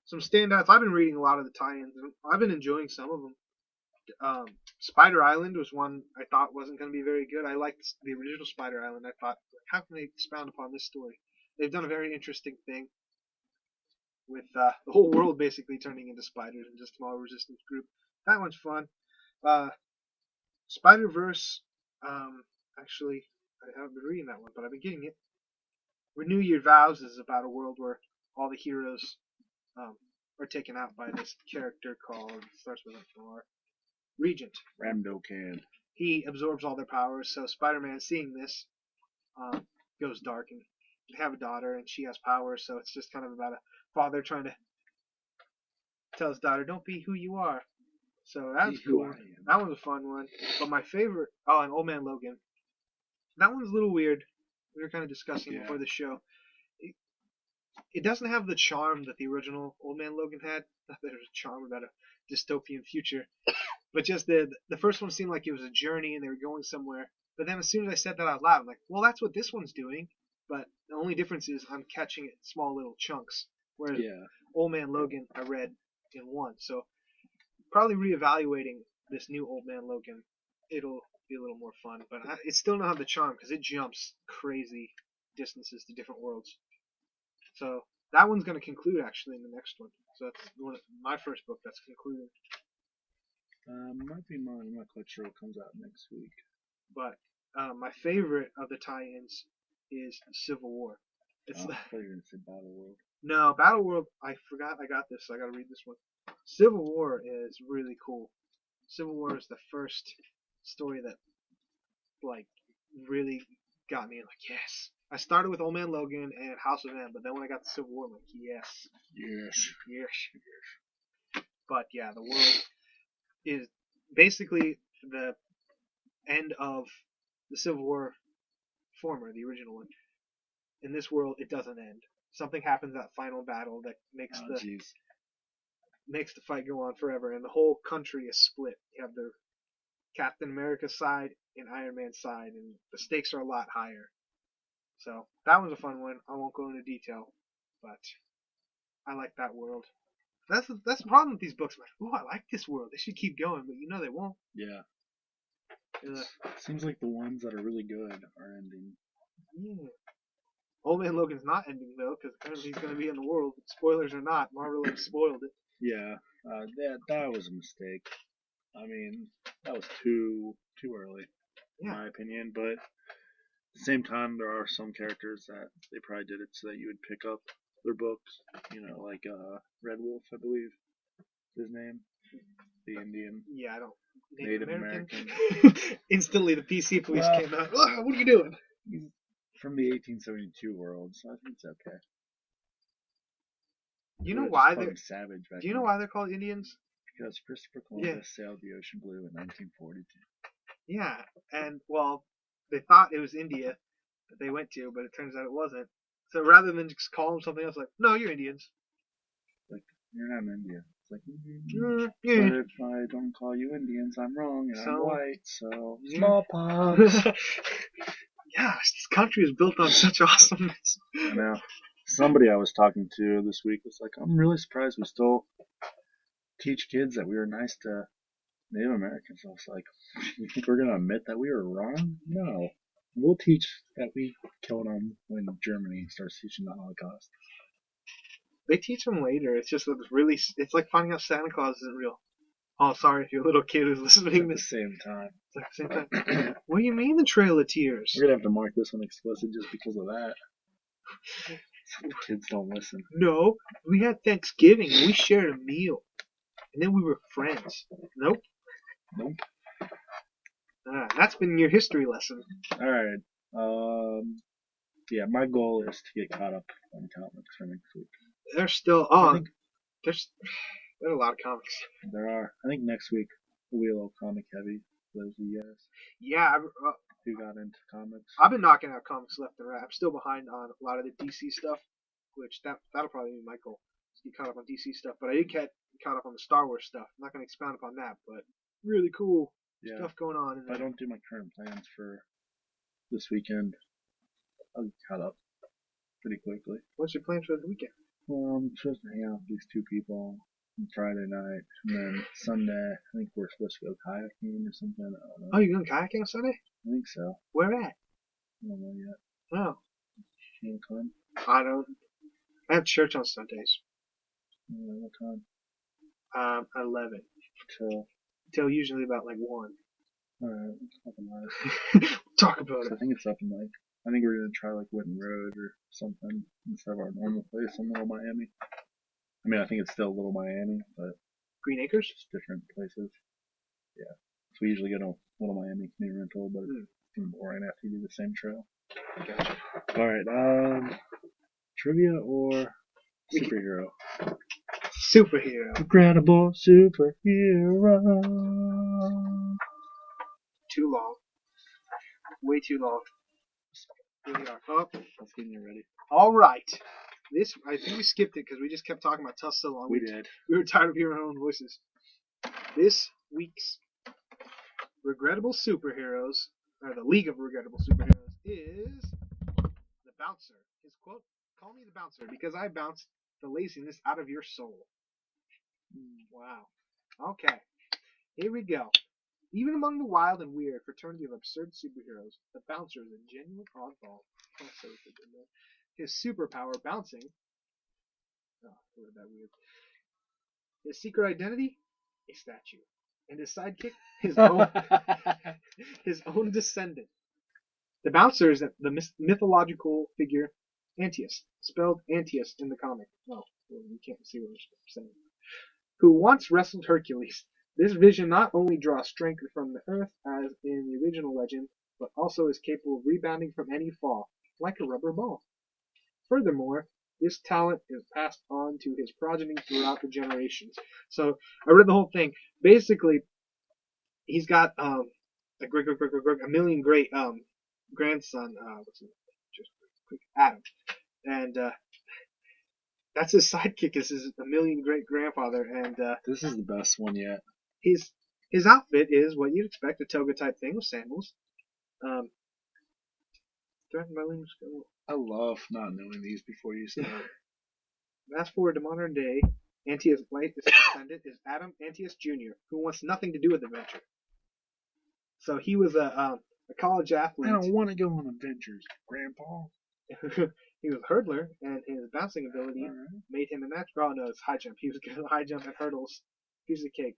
some standouts. I've been reading a lot of the tie-ins. I've been enjoying some of them. Spider Island was one I thought wasn't going to be very good. I liked the original Spider Island. I thought, how can they expound upon this story? They've done a very interesting thing with the whole world basically turning into spiders and just a small resistance group. That one's fun. Spider-Verse, actually, I haven't been reading that one, but I've been getting it. Renew Your Vows is about a world where all the heroes are taken out by this character called, starts with an R, Regent. Ramdokan. He absorbs all their powers, so Spider-Man, seeing this, goes dark, and they have a daughter, and she has powers, so it's just kind of about a father trying to tell his daughter, don't be who you are. So that's cool. That one's a fun one. But my favorite, and Old Man Logan. That one's a little weird. We were kind of discussing before the show. It doesn't have the charm that the original Old Man Logan had. Not that there's a charm about a dystopian future. But just the first one seemed like it was a journey and they were going somewhere. But then as soon as I said that out loud, I'm like, well, that's what this one's doing. But the only difference is I'm catching it in small little chunks. Whereas Old Man Logan I read in one. So probably reevaluating this new Old Man Logan, it'll be a little more fun. But it still don't have the charm because it jumps crazy distances to different worlds. So that one's going to conclude actually in the next one. So that's my first book that's concluding. Might be mine. I'm not quite sure what comes out next week. But my favorite of the tie-ins is Civil War. I thought you were going to say Battle World. No, Battle World, I forgot I got this, so I got to read this one. Civil War is really cool. Civil War is the first story that, like, really got me, like, yes. I started with Old Man Logan and House of M, but then when I got to Civil War, I'm like, yes. But yeah, the world is basically the end of the Civil War former, the original one. In this world, it doesn't end. Something happens at final battle that makes makes the fight go on forever, and the whole country is split. You have the Captain America side and Iron Man side, and the stakes are a lot higher. So that was a fun one. I won't go into detail, but I like that world. That's the problem with these books. I'm like, oh, I like this world. They should keep going, but they won't. Yeah. Uh, Seems like the ones that are really good are ending. yeah. Old Man Logan's not ending though, because apparently he's going to be in the world. Spoilers or not, Marvel have spoiled it. Yeah, that was a mistake. I mean, that was too early, in my opinion. But at the same time, there are some characters that they probably did it so that you would pick up their books. Like Red Wolf, I believe, is his name, the Indian. Yeah, I don't. Native American. Instantly, the PC police came out. What are you doing? He's from the 1872 world, so I think it's okay. Do you know why they're savage? Do you know why they're called Indians? Because Christopher Columbus sailed the ocean blue in 1942. Yeah, and well, they thought it was India that they went to, but it turns out it wasn't. So rather than just call them something else, like, no, you're Indians. Like, you're not in India. It's like, yeah. but if I don't call you Indians, I'm wrong, and I'm white, so smallpox. Gosh, this country is built on such awesomeness. I know. Somebody I was talking to this week was like, I'm really surprised we still teach kids that we were nice to Native Americans. I was like, you think we're going to admit that we were wrong? No. We'll teach that we killed them when Germany starts teaching the Holocaust. They teach them later. It's just that it's like finding out Santa Claus isn't real. Oh, sorry if your little kid is listening. At the same time. It's like the same time. What do you mean the Trail of Tears? We're going to have to mark this one explicit just because of that. So the kids don't listen. No, we had Thanksgiving and we shared a meal. And then we were friends. Nope. That's been your history lesson. Alright. Yeah, my goal is to get caught up on comics for next week. They're still on. There's a lot of comics. There are. I think next week we'll be a little comic heavy for those of you guys. Yeah. Who got into comics? I've been knocking out comics left and right. I'm still behind on a lot of the DC stuff, which that'll probably be my goal. To get caught up on DC stuff. But I did get caught up on the Star Wars stuff. I'm not going to expound upon that, but really cool stuff going on. If I don't do my current plans for this weekend, I'll get caught up pretty quickly. What's your plans for the weekend? Well, I'm supposed to hang out with these two people on Friday night, and then Sunday, I think we're supposed to go kayaking or something. I don't know. Oh, you're going kayaking on Sunday? I think so. Where at? I don't know yet. Oh. You want to come? I have church on Sundays. What time? 11. Till usually about like 1. Alright, talk about it. Talk about it. I think it's up in I think we're gonna try like Witten Road or something instead of our normal place in Little Miami. I mean, I think it's still Little Miami, but Green Acres? Just different places. Yeah. So we usually go to Little Miami Community Rental, but it's boring after you do the same trail. Gotcha. Alright, trivia or superhero? Superhero. Incredible superhero. Too long. Way too long. Here we are. Oh, let's get you ready. All right. I think we skipped it because we just kept talking about Tuss so long. We did. We were tired of hearing our own voices. This week's regrettable superheroes, or the League of Regrettable Superheroes, is the Bouncer. His quote: "Call me the Bouncer because I bounced the laziness out of your soul." Wow. Okay. Here we go. Even among the wild and weird fraternity of absurd superheroes, the Bouncer is a genuine oddball. His superpower, bouncing. Oh, I read that weird. His secret identity, a statue. And his sidekick, his own descendant. The Bouncer is the mythological figure Antaeus, spelled Antaeus in the comic. Oh, well, you can't see what I'm saying. Who once wrestled Hercules. This vision not only draws strength from the earth, as in the original legend, but also is capable of rebounding from any fall, like a rubber ball. Furthermore, this talent is passed on to his progeny throughout the generations. So, I read the whole thing. Basically, he's got a million great grandson, what's his name? Just quick, Adam. And That's his sidekick. Is his a million great grandfather, and This is the best one yet. his his outfit is what you'd expect, a toga type thing with sandals. Um, threatened by Liam Skywalker. I love not knowing these before you start. Fast forward to modern day, Antius' latest descendant is Adam Antius Jr., who wants nothing to do with adventure. So he was a college athlete. I don't want to go on adventures, Grandpa. He was a hurdler, and his bouncing ability Alright. made him a match. Oh no, it's high jump. He was good at high jump and hurdles. Piece of cake.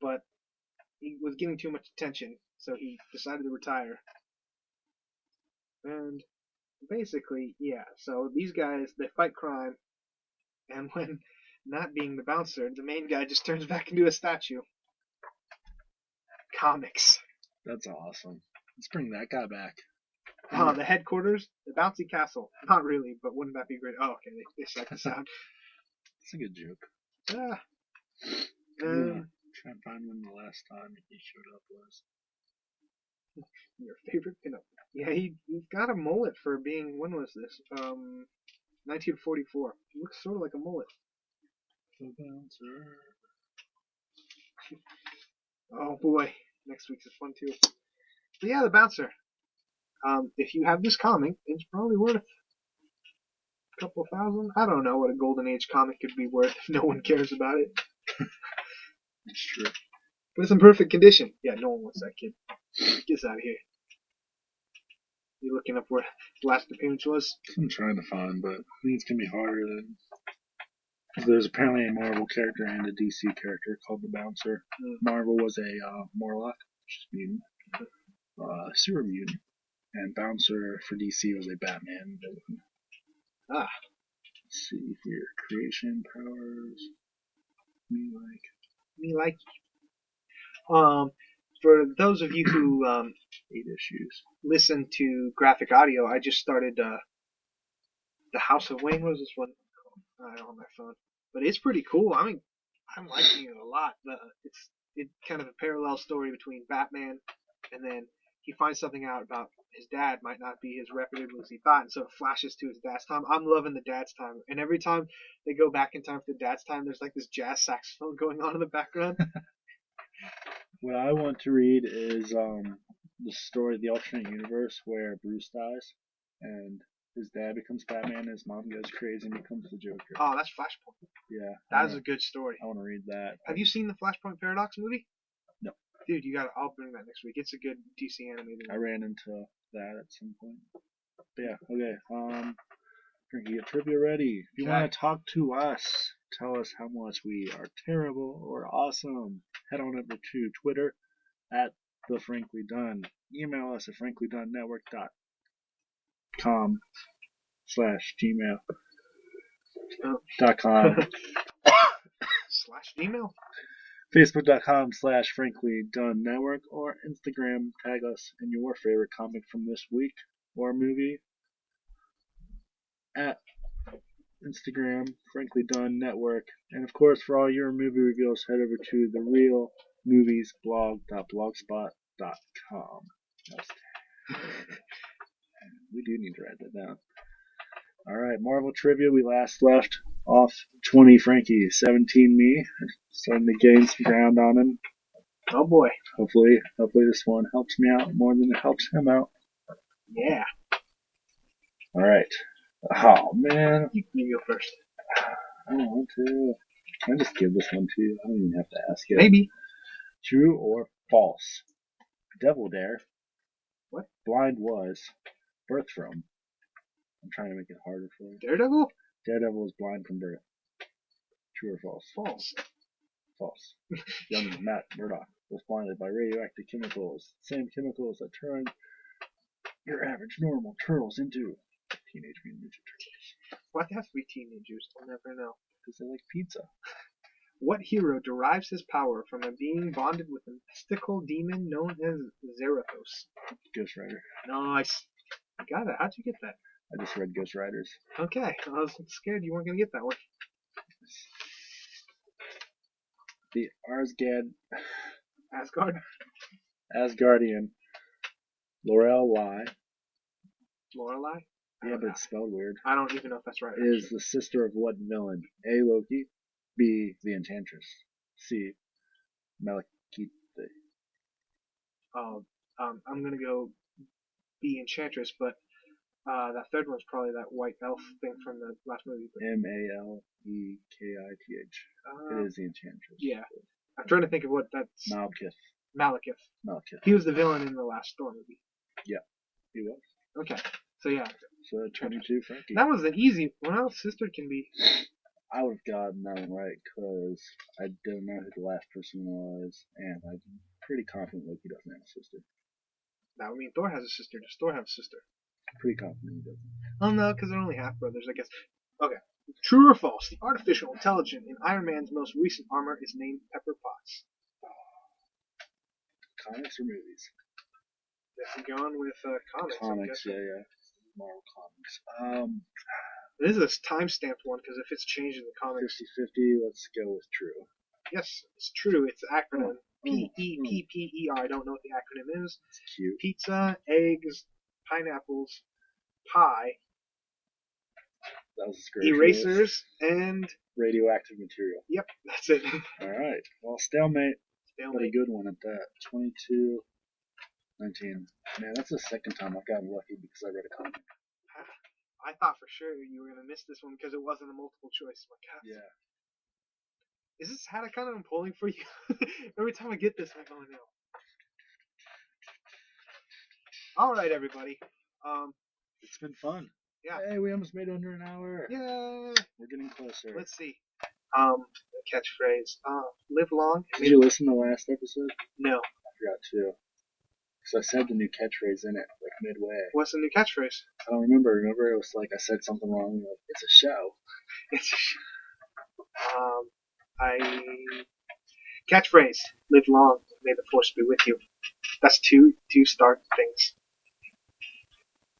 But he was getting too much attention, so he decided to retire. And basically, yeah. So these guys, they fight crime, and when not being the bouncer, the main guy just turns back into a statue. Comics. That's awesome. Let's bring that guy back. Oh, the headquarters, the bouncy castle. Not really, but wouldn't that be great? Oh, okay, they strike this out. It's a good joke. Ah. Yeah. Try and find when the last time he showed up was. Your favorite pinup? Yeah, he's got a mullet for being. When was this? 1944. He looks sort of like a mullet. The bouncer. Oh boy, next week's is fun too. But yeah, the bouncer. If you have this comic, it's probably worth a couple thousand. I don't know what a golden age comic could be worth if no one cares about it. That's true. But it's in perfect condition. Yeah, no one wants that kid. Get out of here. You looking up where his last appearance was? I'm trying to find, but I think it's gonna be harder than. There's apparently a Marvel character and a DC character called the Bouncer. Marvel was a Morlock, which is mutant, super mutant, and Bouncer for DC was a Batman villain. Ah. Let's see here. Creation powers. Me like. For those of you who 8 issues. listen to graphic audio, I just started the House of Wayne. What was this one? I don't have my phone, but it's pretty cool. I mean, I'm liking it a lot. It's kind of a parallel story between Batman, and then he finds something out about his dad might not be as reputable as he thought, and so it flashes to his dad's time. I'm loving the dad's time, and every time they go back in time for the dad's time, there's like this jazz saxophone going on in the background. What I want to read is the story of the alternate universe where Bruce dies, and his dad becomes Batman, and his mom goes crazy and becomes the Joker. Oh, that's Flashpoint. Yeah. That is a good story. I want to read that. Have you seen the Flashpoint Paradox movie? No. Dude, I'll bring that next week. It's a good DC animated movie. I ran into that at some point. But yeah, okay. Frankie, get trivia ready. If you want to talk to us, tell us how much we are terrible or awesome, head on over to Twitter at The Frankly Done. Email us at franklydonenetwork.com/gmail.com. /Gmail. Facebook.com/franklydonenetwork or Instagram. Tag us in your favorite comic from this week or movie at Instagram, Frankly Done Network. And of course, for all your movie reviews, head over to therealmoviesblog.blogspot.com. We do need to write that down. Alright, Marvel Trivia. We last left off 20 Frankie, 17 me. Starting to gain some ground on him. Oh boy. Hopefully this one helps me out more than it helps him out. Yeah. Alright. Oh man. You go first. I don't want to. Can I just give this one to you? I don't even have to ask it. Maybe. True or false? Devil Dare. What? Blind was. Birth from. I'm trying to make it harder for you. Daredevil? Daredevil was blind from birth. True or false? False. False. Young Matt Murdock was blinded by radioactive chemicals. Same chemicals that turn your average normal turtles into Teenage Mutant Ninja Turtles. Why they have to be teenagers? I'll never know. Because they like pizza. What hero derives his power from a being bonded with a mystical demon known as Zarathos? Ghost Rider. Nice. You got it. How'd you get that? I just read Ghost Riders. Okay. I was scared you weren't going to get that one. The Asgardian. Lorelei. Lorelei? Yeah, but it's spelled weird. I don't even know if that's right. Is actually. the sister of what villain? A. Loki, B. the Enchantress, C. Malekith. Oh, I'm gonna go be Enchantress, but that third one's probably that white elf thing from the last movie. But, Malekith. It is the Enchantress. Yeah, I'm trying to think of what that's. Malekith. Malekith. He was the villain in the last Thor movie. Yeah, he was. Okay, so yeah. So 22, Frankie. That was an easy one. How sister can be. I would have gotten that one right because I don't know who the last person was, and I'm pretty confident Loki doesn't have a sister. That would mean Thor has a sister. Does Thor have a sister? Pretty confident he doesn't. Oh no, because they're only half brothers, I guess. Okay. True or false? The artificial intelligence in Iron Man's most recent armor is named Pepper Potts. Comics or movies? If you're going with comics. Comics, yeah. Marvel Comics. This is a time-stamped one because if it's changed in the comics. 50-50, let's go with true. Yes, it's true. It's the acronym PEPPER. I don't know what the acronym is. It's cute. Pizza, eggs, pineapples, pie, That was a great erasers, and radioactive material. Yep, that's it. Alright, well, stalemate. But a Stalemate. good one at that. 22, 19. Man, that's the second time I've gotten lucky because I read a comic. I thought for sure you were gonna miss this one because it wasn't a multiple choice. My God. Yeah. Is this hat I kind of am pulling for you? Every time I get this, I go no. All right, everybody. It's been fun. Yeah. Hey, we almost made it under an hour. Yeah. We're getting closer. Let's see. The catchphrase. Live long. Did you listen to the last episode? No. I forgot to. Because I said the new catchphrase in it, like midway. What's the new catchphrase? I don't remember. Remember, it was like I said something wrong. Like, it's a show. It's catchphrase. Live long. May the force be with you. That's two start things.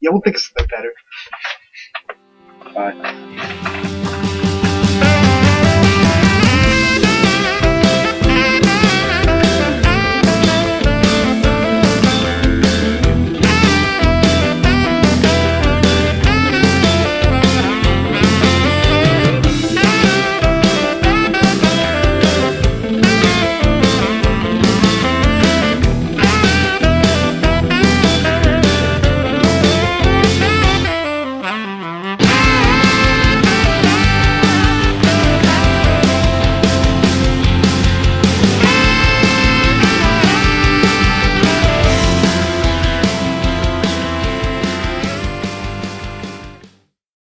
Yeah, we'll think of something better. Bye.